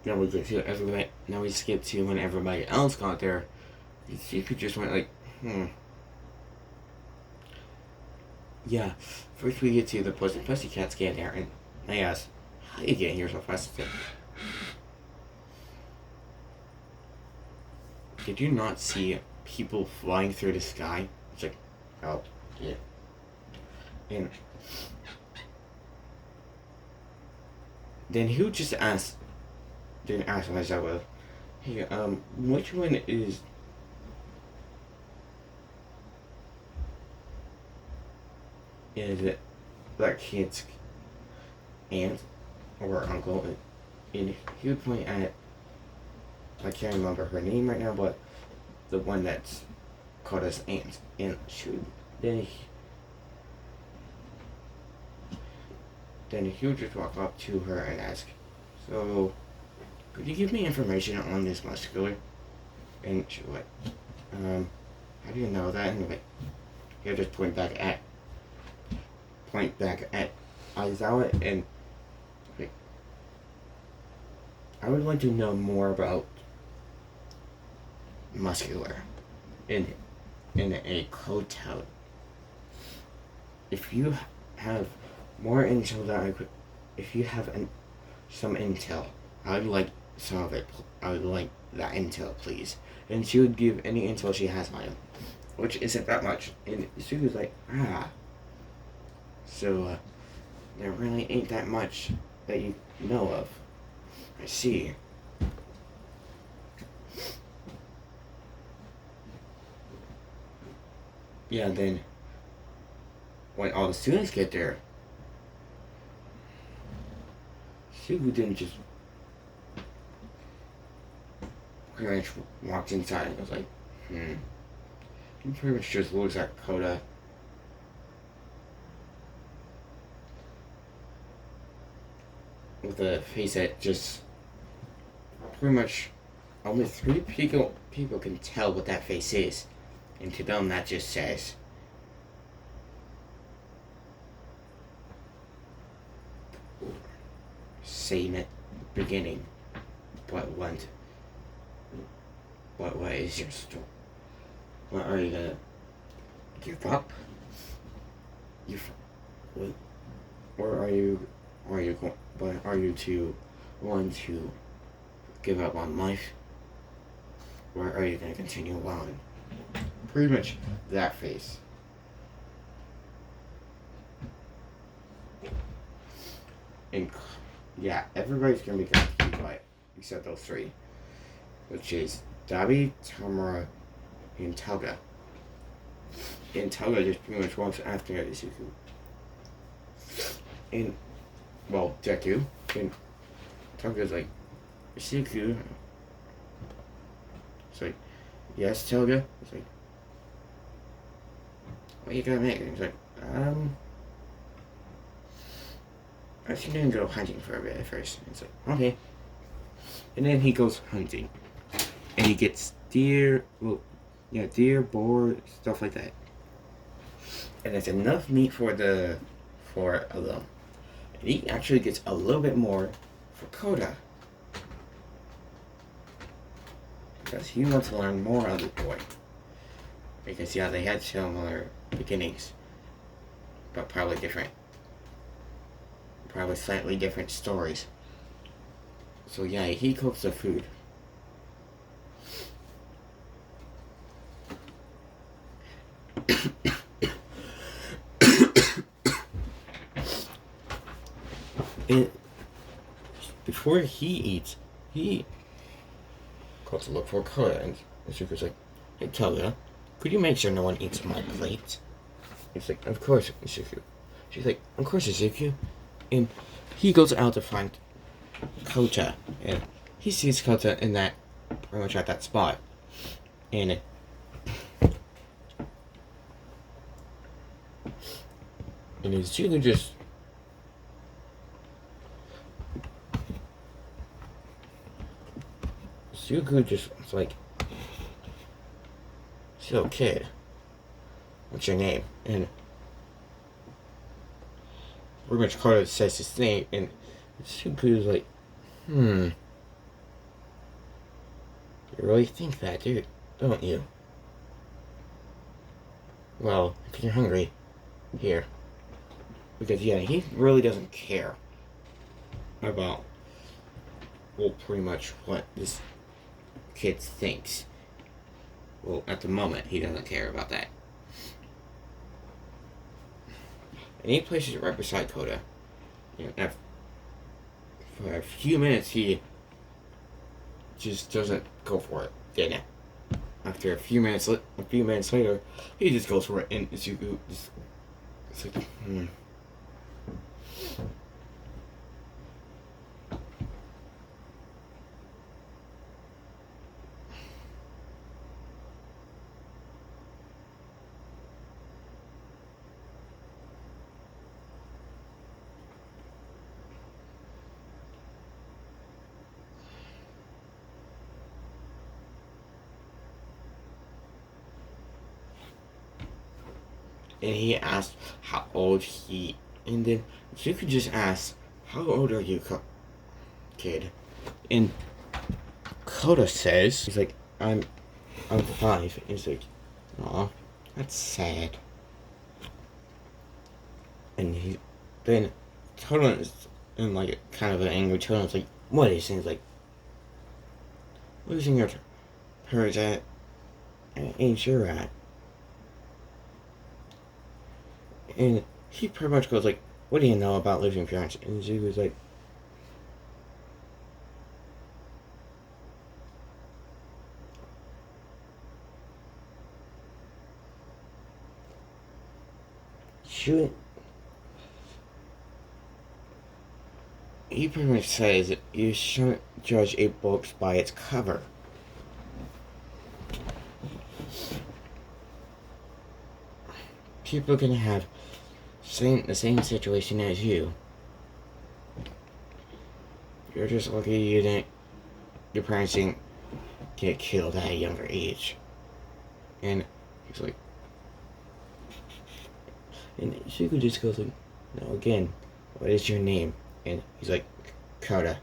Now we get to everybody. Now we skip to when everybody else got there. Izuku just went like, Yeah, first we get to the Pussycats get there, and they ask, how you get here so fast? Did you not see people flying through the sky? It's like, out. Yeah. And then he would just ask myself, well, hey, which one is it that kid's aunt or uncle? And he would point at, I can't remember her name right now, but the one that's called us aunt. And then he would just walk up to her and ask, so, could you give me information on this muscular? And she was like, how do you know that? And like, he'll just point back at Aizawa, and like, I would like to know more about muscular in a hotel. If you have more intel that if you have some intel, I would like some of it. I would like that intel, please. And she would give any intel she has on him, which isn't that much. And she was like, so there really ain't that much that you know of. I see. Yeah, then when all the students get there, Sugu didn't just pretty much walked inside and was like, He pretty much just looks at Koda. With a face that just pretty much only 3 people can tell what that face is. And to them that just says same at the beginning. What is your story? What are you gonna give up? Or are you going to give up on life? Or are you gonna continue on? Pretty much that face. And yeah, everybody's gonna be kind of keep quiet except those 3, which is Dabi, Tamara, and Toga. And Toga just pretty much walks after Izuku. And Deku. And Toga's like, Izuku. It's like, yes, Toga. It's like, what you gonna make? And he's like, I think I'm gonna go hunting for a bit at first. And it's like, okay. And then he goes hunting. And he gets deer, boar, stuff like that. And it's enough meat for them. And he actually gets a little bit more for Koda. Because he wants to learn more of the boy. Because they had similar beginnings. But probably different. Probably slightly different stories. So he cooks the food. And before he eats, he goes to look for Koda, and Izuku's like, hey Koda, could you make sure no one eats my plate? He's like, of course, Izuku. She's like, of course, Izuku. And he goes out to find Kota, and he sees Kota in that, pretty much at that spot. And Izuku just was like, so kid, what's your name? And pretty much Kota says his name, and Izuku's like, you really think that, dude, don't you? Well, if you're hungry, here. Because he really doesn't care about, pretty much what this kid thinks. Well, at the moment, he doesn't care about that. and he places it right beside Coda. And for a few minutes, he just doesn't go for it. Then, after a few minutes later, he just goes for it, and Izuku just, it's like, And he asked how old he, and then Zuko just asked, "How old are you, kid?" And Koda says, he's like, I'm 5. And he's like, "Aw, that's sad." And then Toda is in like kind of an angry tone. It's like, "What is?" And he's like, "Losing your parents at age you're at." And he pretty much goes like, "What do you know about losing parents?" And she was like, he pretty much says you shouldn't judge a book by its cover. People can have the same situation as you. You're just lucky your parents didn't get killed at a younger age. And he's like, and Shuko just goes like, "No, again, what is your name?" And he's like, "Koda."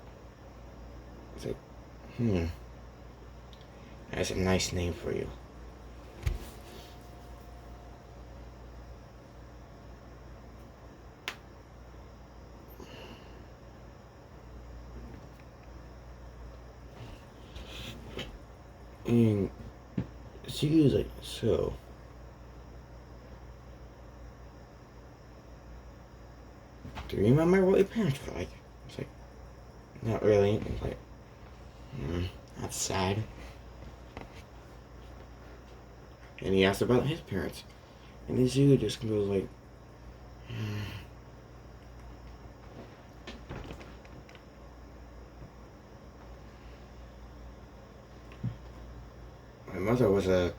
He's like, that's a nice name for you. And Shuko was like, "So, do you remember what your parents were like?" It's like, "Not really." It's like, that's sad. And he asked about his parents. And Izuku just goes like, my mother was and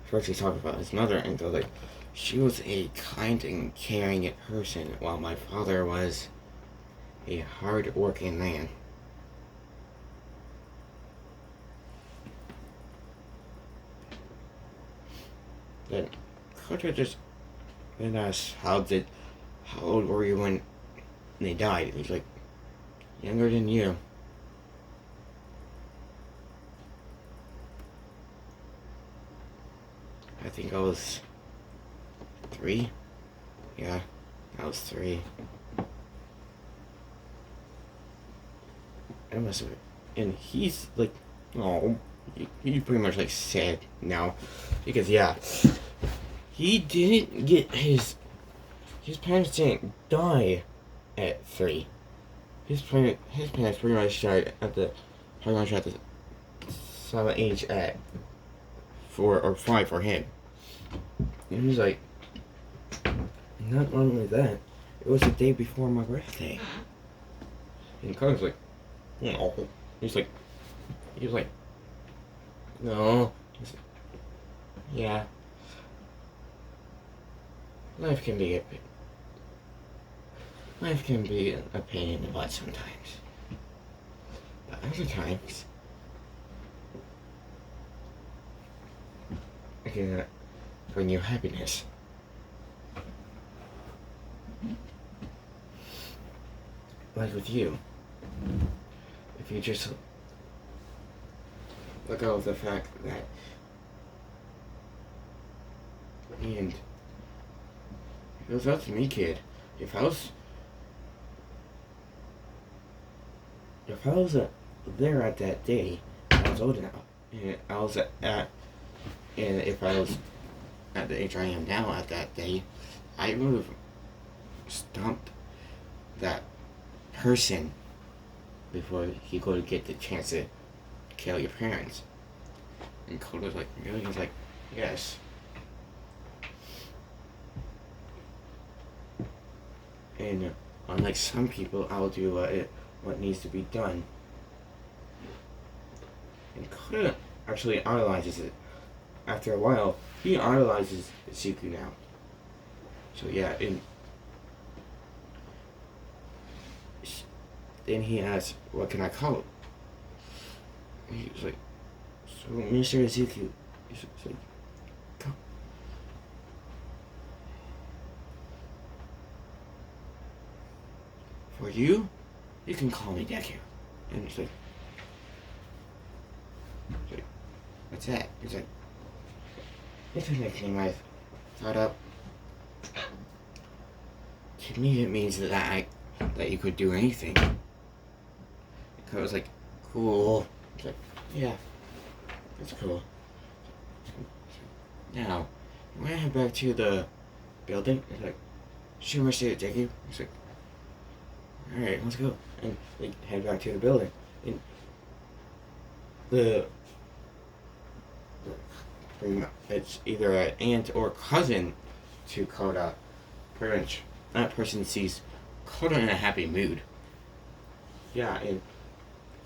first he talked about his mother, and goes like, she was a kind and caring person, while my father was a hard-working man. Then Carter just then asked, how old were you when they died? And he's like, younger than you. I think I was 3. Yeah, I was 3. I must have. And he's like, oh, he's pretty much like sad now, because yeah, he didn't get his parents didn't die at 3. His parents pretty much died at the silent age at 4 or 5 for him. And he's like, not only that, it was the day before my birthday. And Connor's like, no. He's like, no. He's like, yeah. Life can be a pain in the butt sometimes. But other times, it can bring you happiness. Like with you. If you just look at the fact that, and it was up to me, kid. If I was there at that day, I was old enough, and if I was at the age I am now at that day, I would have stomp that person before he go to get the chance to kill your parents. And Koda's like, really? He's like, yes. And unlike some people, I'll do what needs to be done. And Koda actually idolizes it. After a while, he idolizes Zuko now. So yeah, and then he asks, what can I call it? And he's like, so Mr. Zuko. He's like, come. For you can call me Deku. And he's like, what's that? He's like, it's a nickname I thought up. To me, it means that you could do anything. I was like, cool. It's like, yeah, that's cool. Now, you want to head back to the building? It's like, sure, Mr. Deku. It's like, alright, let's go. And they head back to the building. And it's either an aunt or cousin to Koda. Pretty much, that person sees Koda in a happy mood. Yeah, and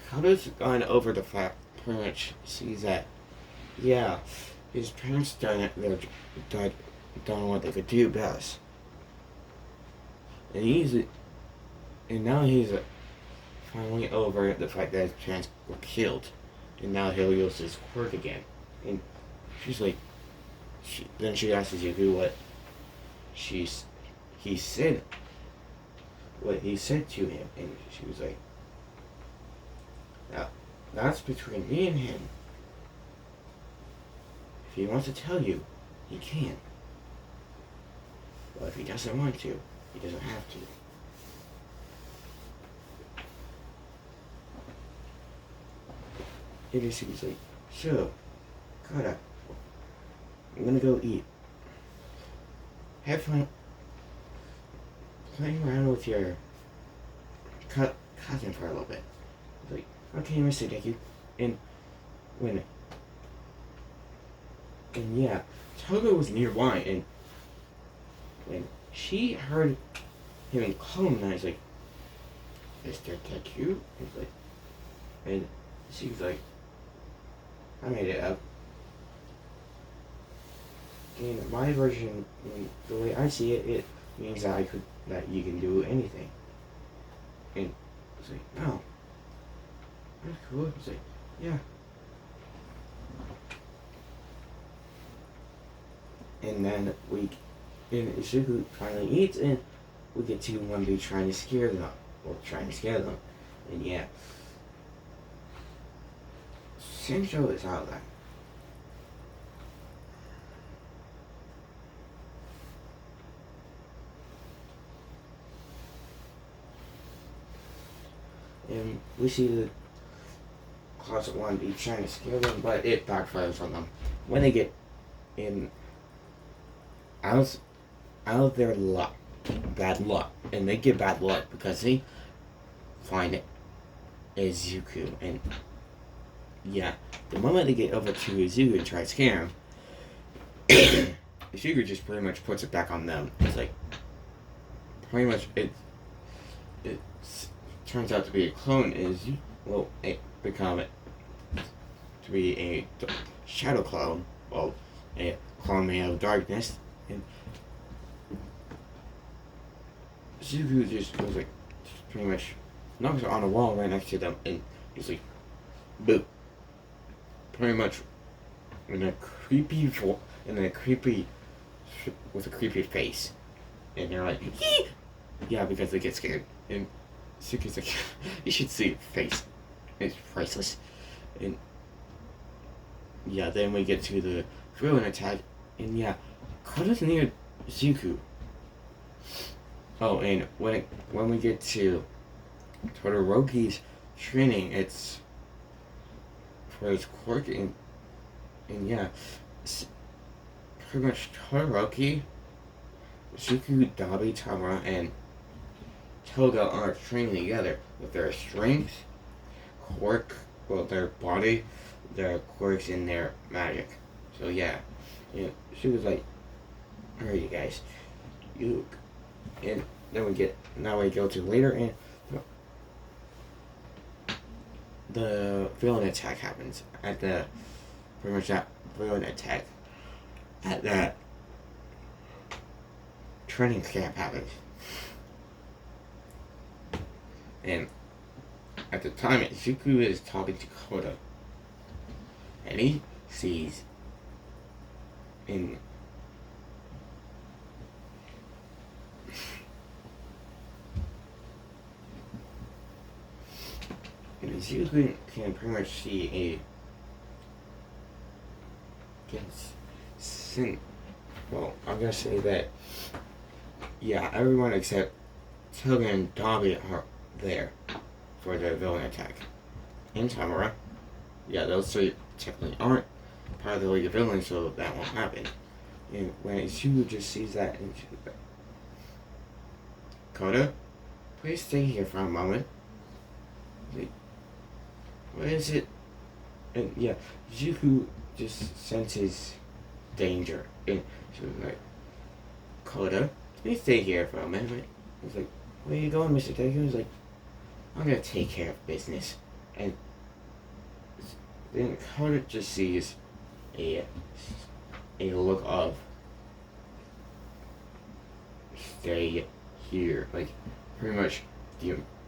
Koda's gone over the fact, pretty much sees that, yeah, his parents done what they could do best. And now he's finally over the fact that his parents were killed. And now he'll use his quirk again. And she's like, then she asks Zuko what he said to him. And she was like, now, that's between me and him. If he wants to tell you, he can. But if he doesn't want to, he doesn't have to. And she was like, so, Koda, I'm gonna go eat. Have fun playing around with your cousin for a little bit. I was like, okay, Mr. Deku. And yeah, Toga was nearby, and when she heard him call him, and I was like, Mr. Deku? And she was like, I made it up. In my version, the way I see it, it means that you can do anything. And I was like, oh, that's cool. I was like, yeah. And then Izuku finally eats, and we get to one dude trying to scare them. And yeah. Central is out there. And we see the Closet One be trying to scare them, but it backfires on them. When they get in out of their bad luck, and they get bad luck because they find Izuku, and yeah, the moment they get over to Izuku and try to scare him, Izuku just pretty much puts it back on them. It's like, pretty much, it turns out to be a clone. It become to be a shadow clone. Well, a clone made of darkness. And Izuku just was like, pretty much knocks it on a wall right next to them, and he's like, boo. Pretty much with a creepy face, and they're like, hee! Yeah, because they get scared. And Suki's like, you should see the face. It's priceless. And yeah, then we get to the villain attack, and yeah, Koda's near Zuko. Oh, and when we get to Todoroki's training, it's for his quirk, and yeah, pretty much Todoroki Shuku, Dabi, Tamara, and Toga are training together with their strength, quirk, well, their body, their quirks, and their magic. So yeah, she was like, "Alright, you guys, you," and then now we go to later, and the villain attack happens at the pretty much that villain attack at that training camp happens, and at the time, Zuku is talking to Koda, and he sees in and Zuku can pretty much see well, I'm gonna say that, yeah, everyone except Toga and Dabi are there for the villain attack. And Tamara, yeah, those three technically aren't part of the League of Villains, so that won't happen. And when Zuko just sees that, and Koda, please stay here for a moment. Like, what is it? And yeah, Zuko just senses danger, and she was like, Koda, please stay here for a minute. I was like, where are you going, Mr. Deku? He was like, I'm gonna take care of business. And then Koda just sees a look of stay here, like pretty much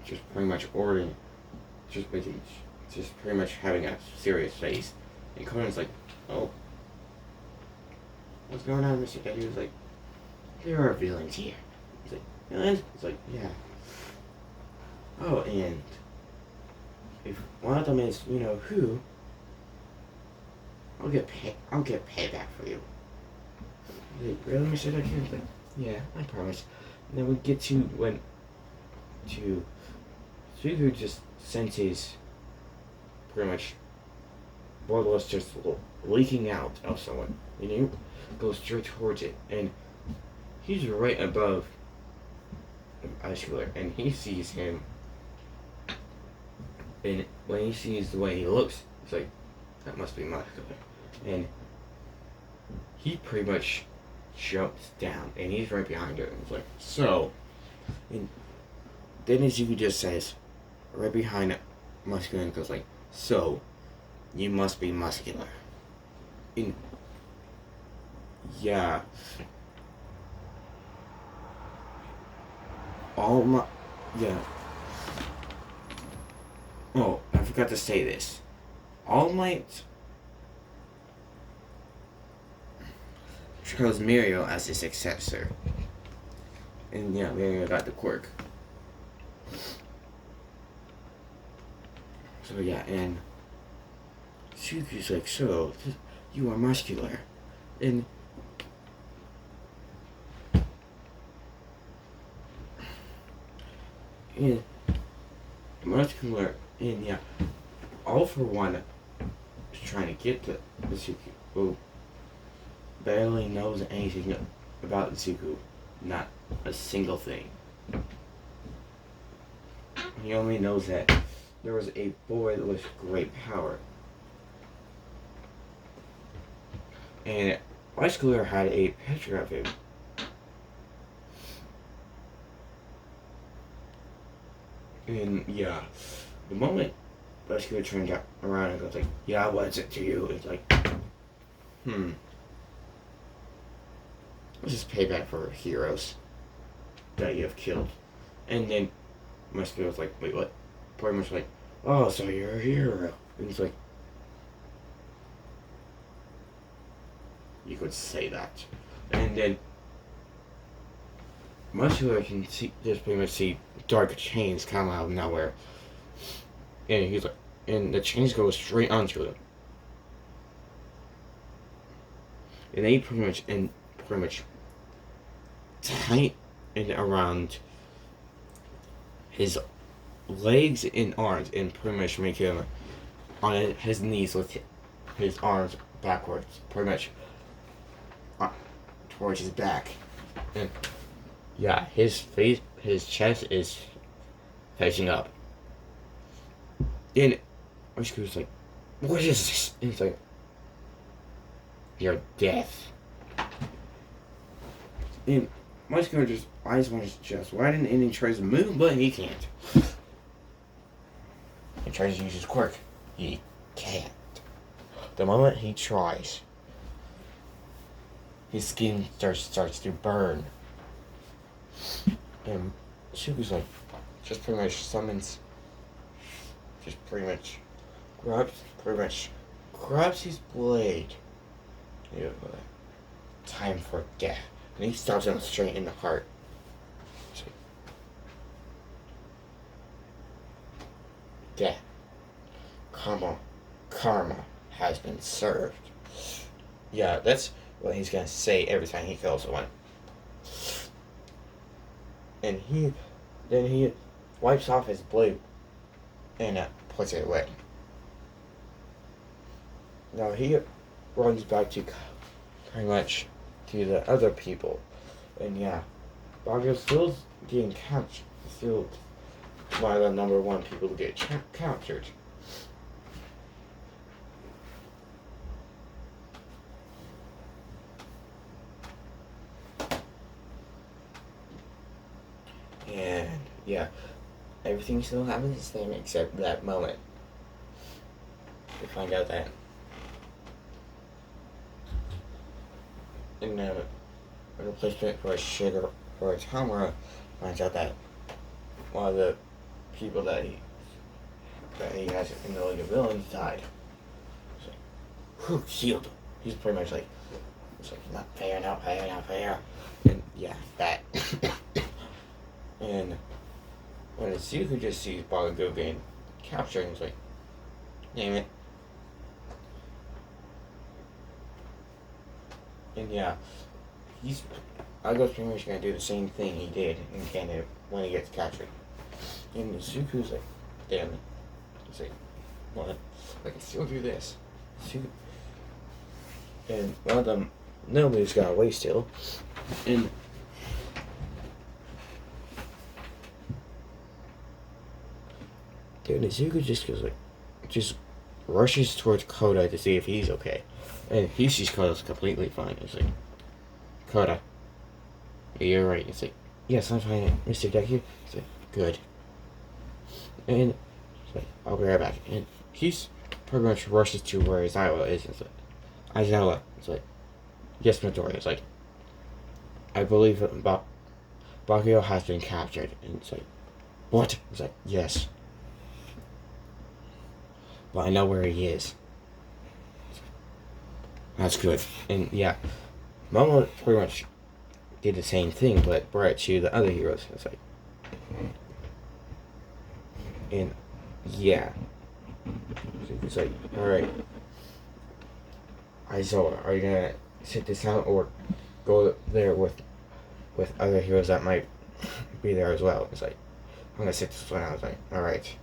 just pretty much ordering, just pretty much having a serious face. And Koda's like, oh, what's going on, Mr. Deku? He was like, there are villains here. He's like, villains? He's like, yeah. Oh, and if one of them is, who, I'll get payback for you. He's like, really, Mr. Deku? He's like, yeah, I promise. And then we get to Suzu just senses pretty much blood just leaking out of someone, and he goes straight towards it, and he's right above Ice Cooler, and he sees him, and when he sees the way he looks, it's like, that must be Muscular, and he pretty much jumps down, and he's right behind her, and it's like, so, and then Izuku just says, right behind Muscular, and goes like, so, you must be Muscular. And, yeah. Yeah. Oh, I forgot to say this. All Might chose Mirio as his successor. And yeah, Mirio got the quirk. So yeah, and Suzuki's like, so, you are Muscular. And Muscular, and yeah, All For One is trying to get to Zuko, who barely knows anything about Zuko, not a single thing. He only knows that there was a boy with great power. And Muscular had a picture of him. And yeah, the moment Muscular turns around and goes like, yeah, what's it to you? It's like, this is payback for heroes that you have killed. And then Muscular was like, wait, what? Pretty much like, oh, so you're a hero. And he's like, you could say that. And then Muscular can just pretty much see dark chains come out of nowhere. And he's like, and the chains go straight onto him. And they pretty much tighten around his legs and arms, and pretty much make him on his knees with his arms backwards, pretty much towards his back. And yeah, his chest is facing up. And Oscar like, what is this? And he's like, you're death. And Oscar just eyes on his chest. Why didn't he try to move? But he can't. He tries to use his quirk. He can't. The moment he tries, his skin starts to burn. And Shuku's like, just pretty much summons, just pretty much grabs his blade. Yeah, time for death. And he stabs him straight in the heart. So, death. Karma has been served. Yeah, that's what he's gonna say every time he kills someone. And then he wipes off his blade and puts it away. Now he runs back to pretty much to the other people, and yeah, Baguio's still getting captured. Still one of the number one people to get captured. And yeah, everything still happens the same except that moment. We find out that in the replacement for Tamara finds out that one of the people that he has in the League of Villains died. It's like, who killed him? He's pretty much like, it's like, not fair, not fair, not fair. And yeah, that. And when Izuku just sees Bakugo getting captured, he's like, damn it. And yeah, Bakugo's pretty much gonna do the same thing he did in Canada when he gets captured. And Izuku's like, damn it. He's like, what? I can still do this. And one of them, nobody's got away still. And dude, Izuku just goes like, just rushes towards Koda to see if he's okay. And he sees Koda's completely fine. It's like, Koda, you're right. It's like, yes, I'm fine, Mr. Deku. It's like, good. And it's like, I'll be right back. And he's pretty much rushes to where Aizawa is. It's like, Aizawa. It's like, yes, Midori. It's like, I believe Bakugo has been captured. And it's like, what? It's like, yes. But I know where he is. That's good. And yeah, Momo pretty much did the same thing, but brought it to the other heroes. It's like, and yeah, it's like, all right, Aizawa, are you gonna sit this out or go there with other heroes that might be there as well? It's like, I'm gonna sit this one out. I was like, all right,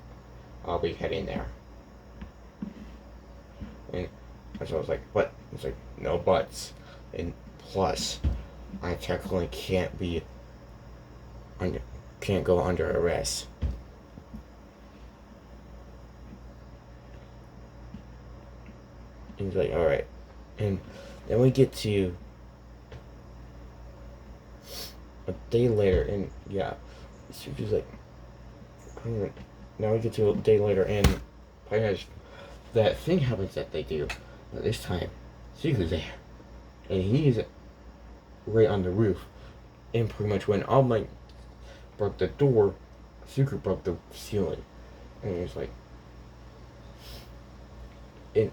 I'll be heading there. And so I was like, what? It's like, no buts. And plus, I technically can't go under arrest. And he's like, alright. And then we get to a day later, and yeah, she's like, now we get to a day later, and pretty much that thing happens that they do. But this time, Suku's there. And he's right on the roof. And pretty much when All Might broke the door, Suku broke the ceiling. And it's like,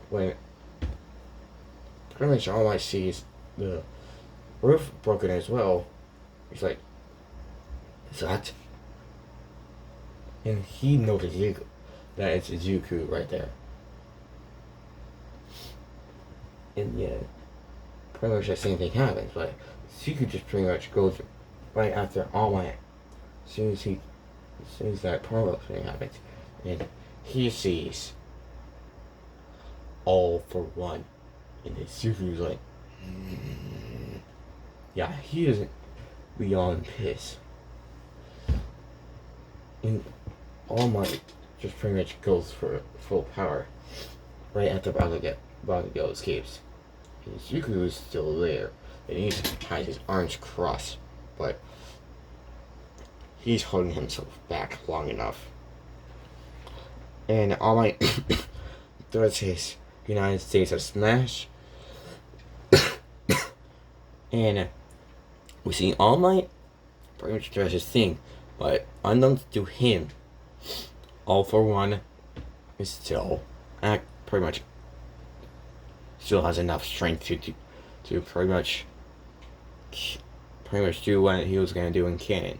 when pretty much All Might sees the roof broken as well, he's like, is that? And he knows that it's Izuku right there. And yeah, pretty much the same thing happens, but Suku just pretty much goes right after All Might. As soon as that promo thing happens, and he sees All for One, and then Suku's like, yeah, he isn't. beyond pissed. And All Might just pretty much goes for full power right after Bakugo escapes. And Zuko is still there, and he has his arms crossed, but he's holding himself back long enough. And All Might does his United States of Smash, and we see All Might pretty much does his thing, but unknowns to him, All for One is still pretty much still has enough strength to pretty much do what he was gonna do in canon.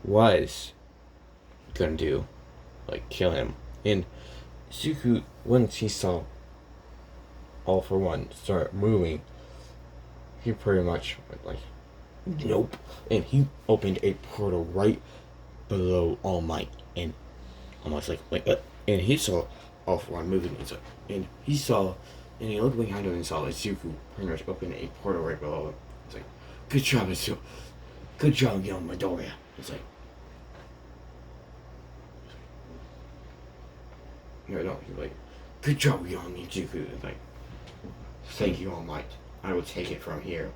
Was gonna do, like kill him. And Zuko, once he saw All for One start moving, he pretty much went like, nope. And he opened a portal right below All Might, and almost like and he saw All for One moving, and he looked behind him and saw that Zuko pretty much opened a portal right below him. It's like, good job, Zuko. Good job, young Midoriya. It's like, no, he's like, good job, young Zuko. It's like, thank you, All Might. I will take it from here.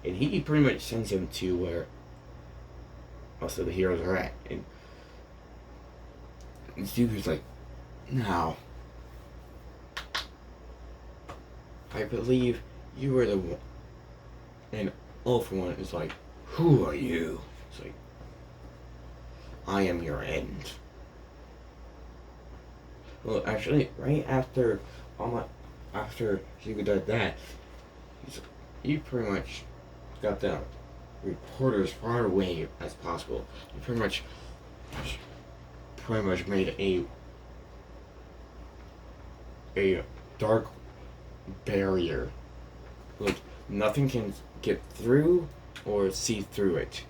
And he pretty much sends him to where most of the heroes are at. And Zuko's like, now, I believe you were the one. And All for One is like, who are you? It's like, I am your end. Well, actually, right after Zuko did that, he pretty much got the reporters far away as possible. He pretty much made a dark barrier. Like, nothing can get through or see through it.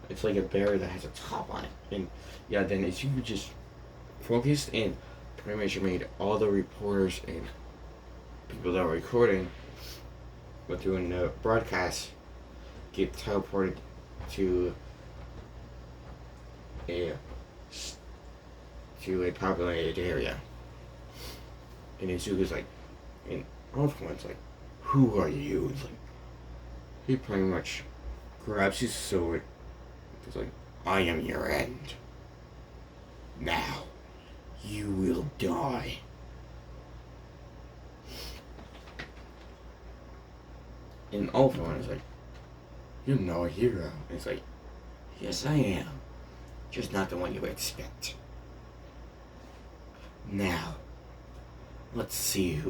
It's like a barrier that has a top on it. And yeah, then if you just focused and pretty much made all the reporters and people that were recording but doing the broadcast get teleported to a populated area. And then Zuko's like, and All for One's like, who are you? It's like, he pretty much grabs his sword. He's like, I am your end. Now, you will die. And All for One is like, you're no hero. And it's like, yes I am. Just not the one you expect. Now, let's see.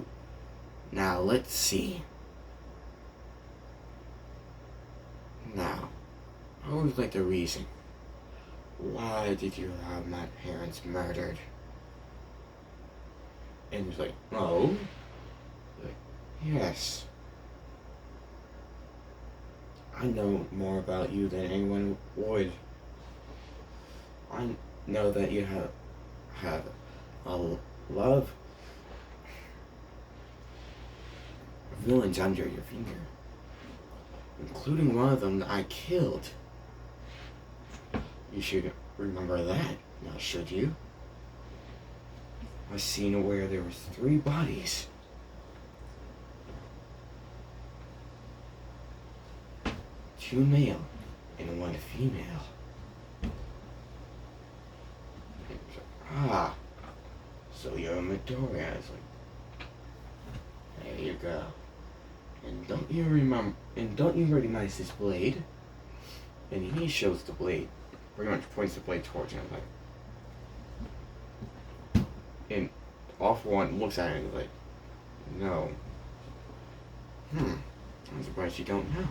Now, I would like the reason. Why did you have my parents murdered? And he's like, oh? Like, yes. I know more about you than anyone would. I know that you have a lot of villains under your finger, including one of them that I killed. You should remember that, now should you? I seen where there was 3 bodies. 2 male and 1 female. Ah, so you're a Midoriya. It's like, there you go. And don't you recognize this blade? And he shows the blade. Pretty much points the blade towards him, like. And All for One looks at it and is like, no. I'm surprised you don't know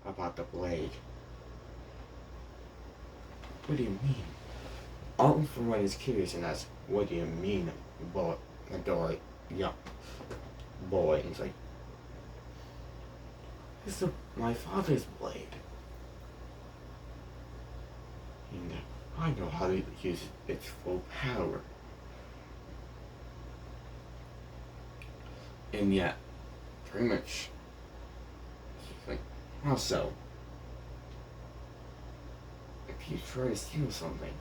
about the blade. What do you mean? All for One is curious and asks, what do you mean, boy? Yeah, boy. And he's like, it's my father's blade. And I know how to use its full power. And yet, pretty much, Like, how so? If you try to steal something,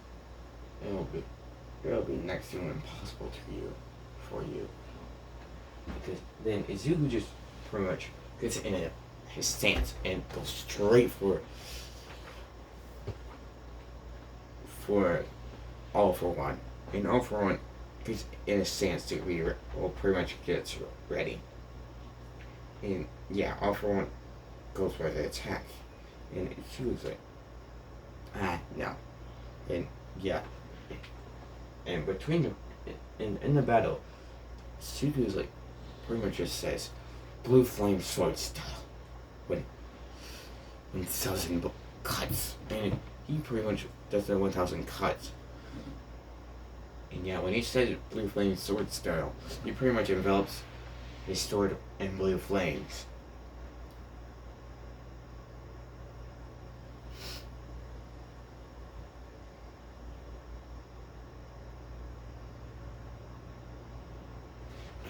it'll be next to impossible for you. Because then Izuku just pretty much gets in his stance and goes straight for All For One. And All For One gets in a stance to be pretty much gets ready. And yeah, All For One goes for the attack. And Izuku's like, no. And yeah. And between in the battle, Izuku's like pretty much just says blue flame sword style when 1,000 cuts, and he pretty much does the 1,000 cuts. And yeah, when he says blue flame sword style, he pretty much envelops his sword in blue flames.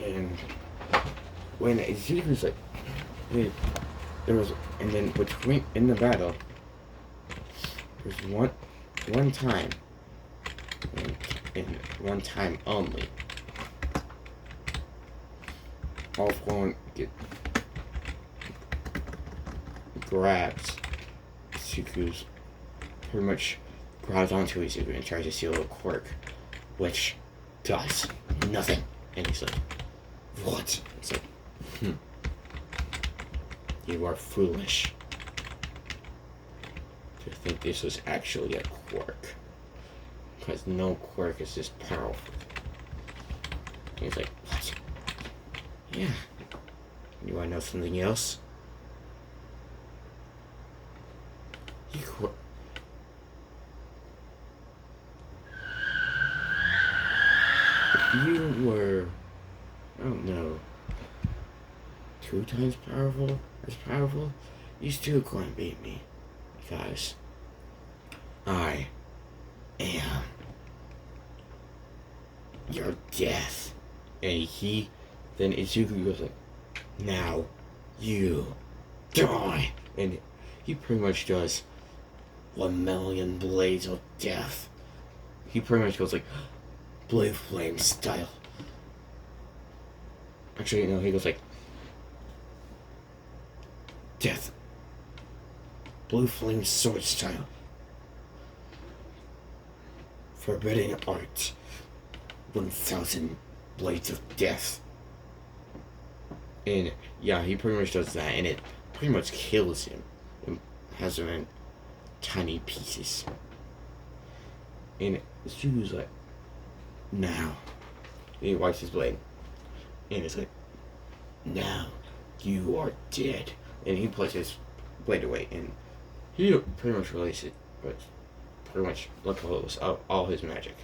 And when Izuku's like, there was, and then between in the battle, there's one time, and one time only, All For One grabs Izuku's, pretty much grabs onto Izuku and tries to steal a quirk, which does nothing, and he's like, what? It's like, you are foolish to think this was actually a quirk. Because no quirk is this powerful. And he's like, what? Yeah. You wanna know something else? If you were, I don't know, 2 times as powerful, you still couldn't beat me. Because I am your death. And then Izuku goes like, now you die. And he pretty much does 1,000,000 blades of death. He pretty much goes like, blue flame style. Actually, no, he goes like, death. Blue flame sword style. Forbidden art. 1,000 blades of death. And yeah, he pretty much does that, and it pretty much kills him. And has him in tiny pieces. And Zuko's like, now. And he wipes his blade. And it's like, now you are dead. And he puts his blade away, and he pretty much released it, but pretty much look how it was all his magic.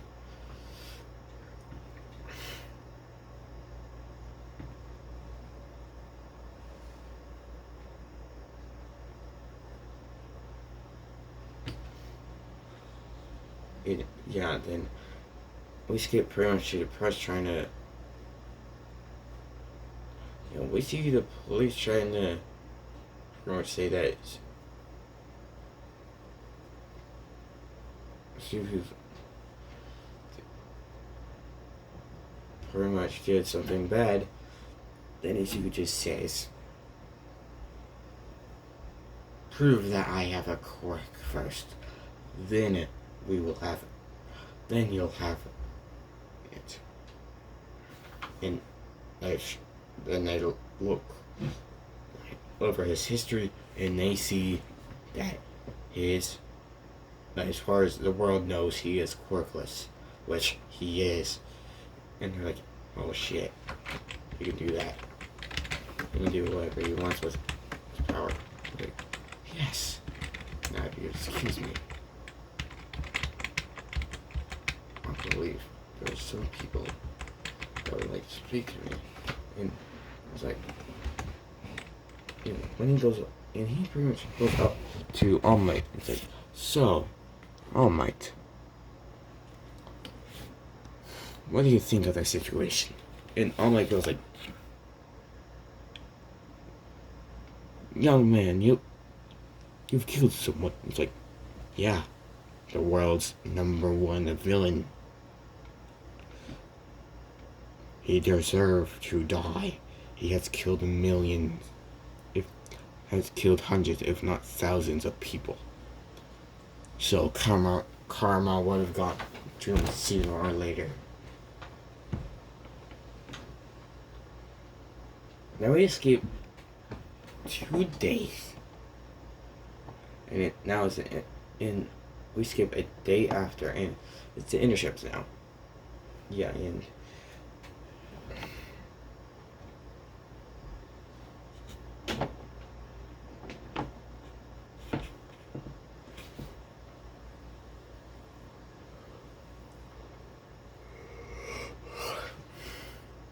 Yeah, then we skip pretty much to the press trying to, we see the police trying to pretty much say that Suzuki pretty much did something bad. Then Izuku just says, prove that I have a quirk first. Then you'll have it. And then they look over his history, and they see that as far as the world knows, he is quirkless, which he is. And they're like, oh shit, he can do that. He can do whatever he wants with his power. Like, yes. Now, if you excuse me, I believe there's some people that would like to speak to me. And it's like, when he goes, and he pretty much goes up to All Might. It's like, so, All Might, what do you think of that situation? And All Might goes like, young man, you've killed someone. It's like, yeah, the world's #1 villain. He deserved to die. He has killed millions, if has killed hundreds, if not thousands of people. So karma would have got to him sooner or later. Now we escape 2 days, and now it's in. We skip a day after, and it's the interships now. Yeah, and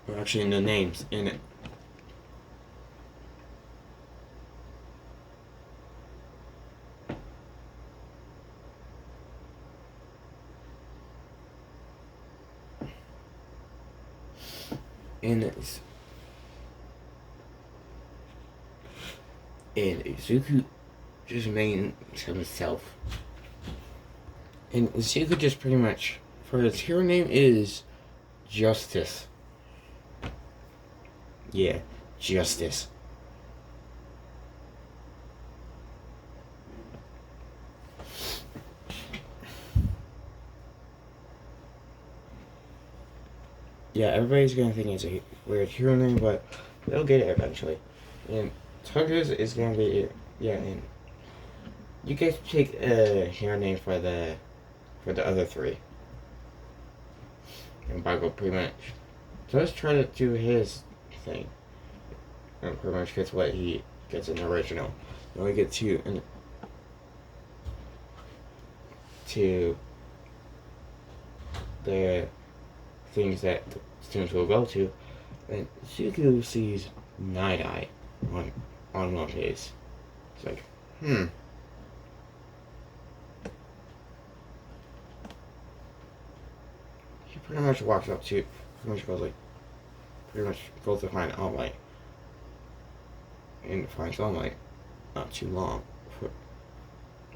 we're actually in the names in it. And Izuku just made himself. And Izuku just pretty much, for his hero name is Justice. Yeah, Justice. Yeah, everybody's gonna think it's a weird hero name, but they'll get it eventually. And Tuggers is gonna be, yeah, and you guys pick a hero name for the other 3. And Bago pretty much just try to do his thing. And pretty much gets what he gets in the original. Then we get to the things that the students will go to, and Zuko sees Night Eye on one of his. It's like, He pretty much walks up to, pretty much goes to find All Might, and finds All Might not too long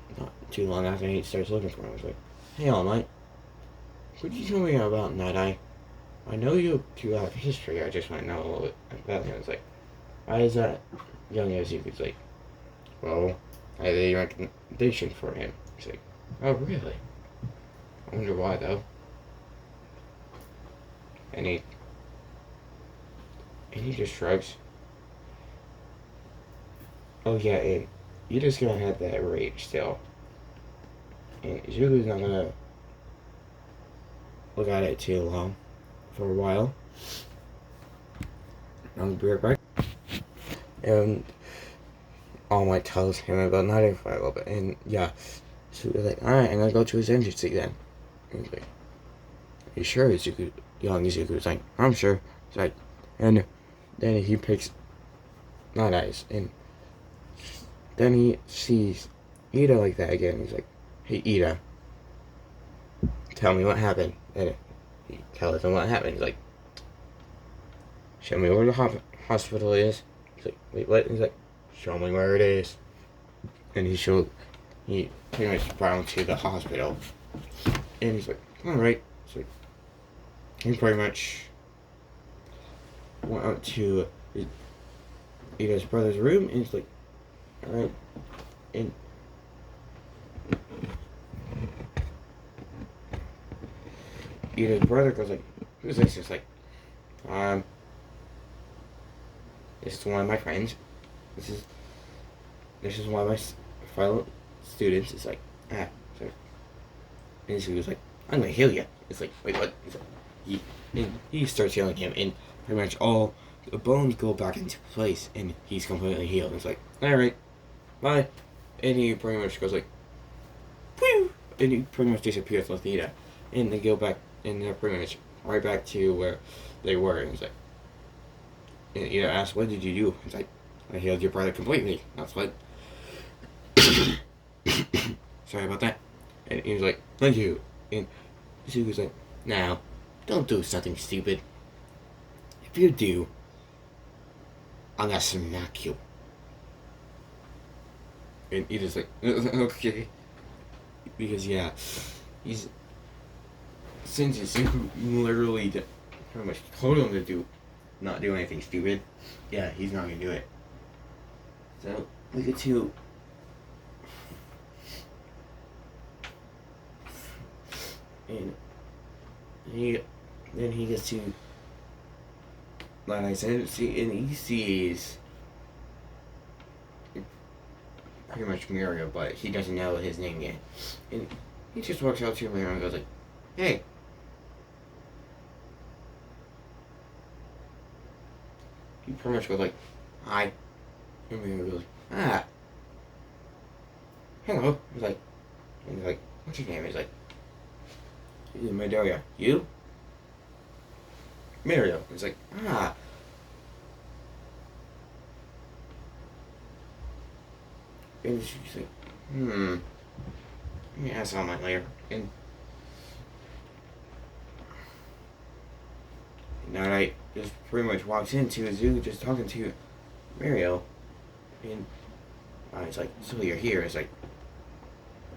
after he starts looking for him. It's like, hey, All Might, could you tell me about Night Eye? I know you 2 have history, I just want to know a little bit about him. It's like, why is that? Young Izuku's like, well, I had a recommendation for him. He's like, oh, really? I wonder why, though. And he just shrugs. Oh, yeah, and you're just gonna have that rage still. And Izuku's not gonna look at it too long. For a while. I'll be right back. And All Might tells him about Night Eye for a little bit. And yeah, so we're like, alright, I'm gonna go to his agency then. And he's like, are you sure? Young Izuku's like, I'm sure. He's like, and then he picks Night Eyes. And then he sees Ida like that again. He's like, hey, Ida, tell me what happened. And he tells him what happened. He's like, show me where the hospital is. He's like, wait, what? He's like, show me where it is. And he pretty much brought him to the hospital. And he's like, alright. So he pretty much went out to Ida's brother's room. And he's like, alright. And Ida's brother goes like, who's this? It's like, this is one of my friends. This is one of my fellow students. It's like, so, and he was like, I'm gonna heal you. It's like, wait, what? Like, he starts healing him, and pretty much all the bones go back into place, and he's completely healed. It's like, alright, bye. And he pretty much goes like, whew, and he pretty much disappears with Ida. And they go back, and they're pretty much right back to where they were. And it's like, and Ida asks, what did you do? It's like, I healed your brother completely. That's what. Sorry about that. And he was like, thank you. And she was like, now, don't do something stupid. If you do, I'm gonna smack you. And he just like, okay. Because, yeah, he's, since Zuko literally pretty much told him to not do anything stupid, yeah, he's not gonna do it. So, we get to, and then he gets to, like I said, and he sees pretty much Muriel, but he doesn't know his name yet. And he just walks out to Muriel and goes like, hey. He pretty much goes like, hi. And Muriel goes, ah. Hello. He's like, what's your name? He's like, Midoriya. You? Muriel. He's like, ah. And she's like, let me ask all mine later. And Night just pretty much walks into a zoo just talking to Muriel. And he's like, so you're here. It's like,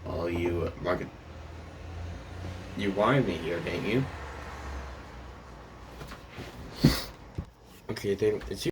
oh, you wanted me here, didn't you? Okay, then it's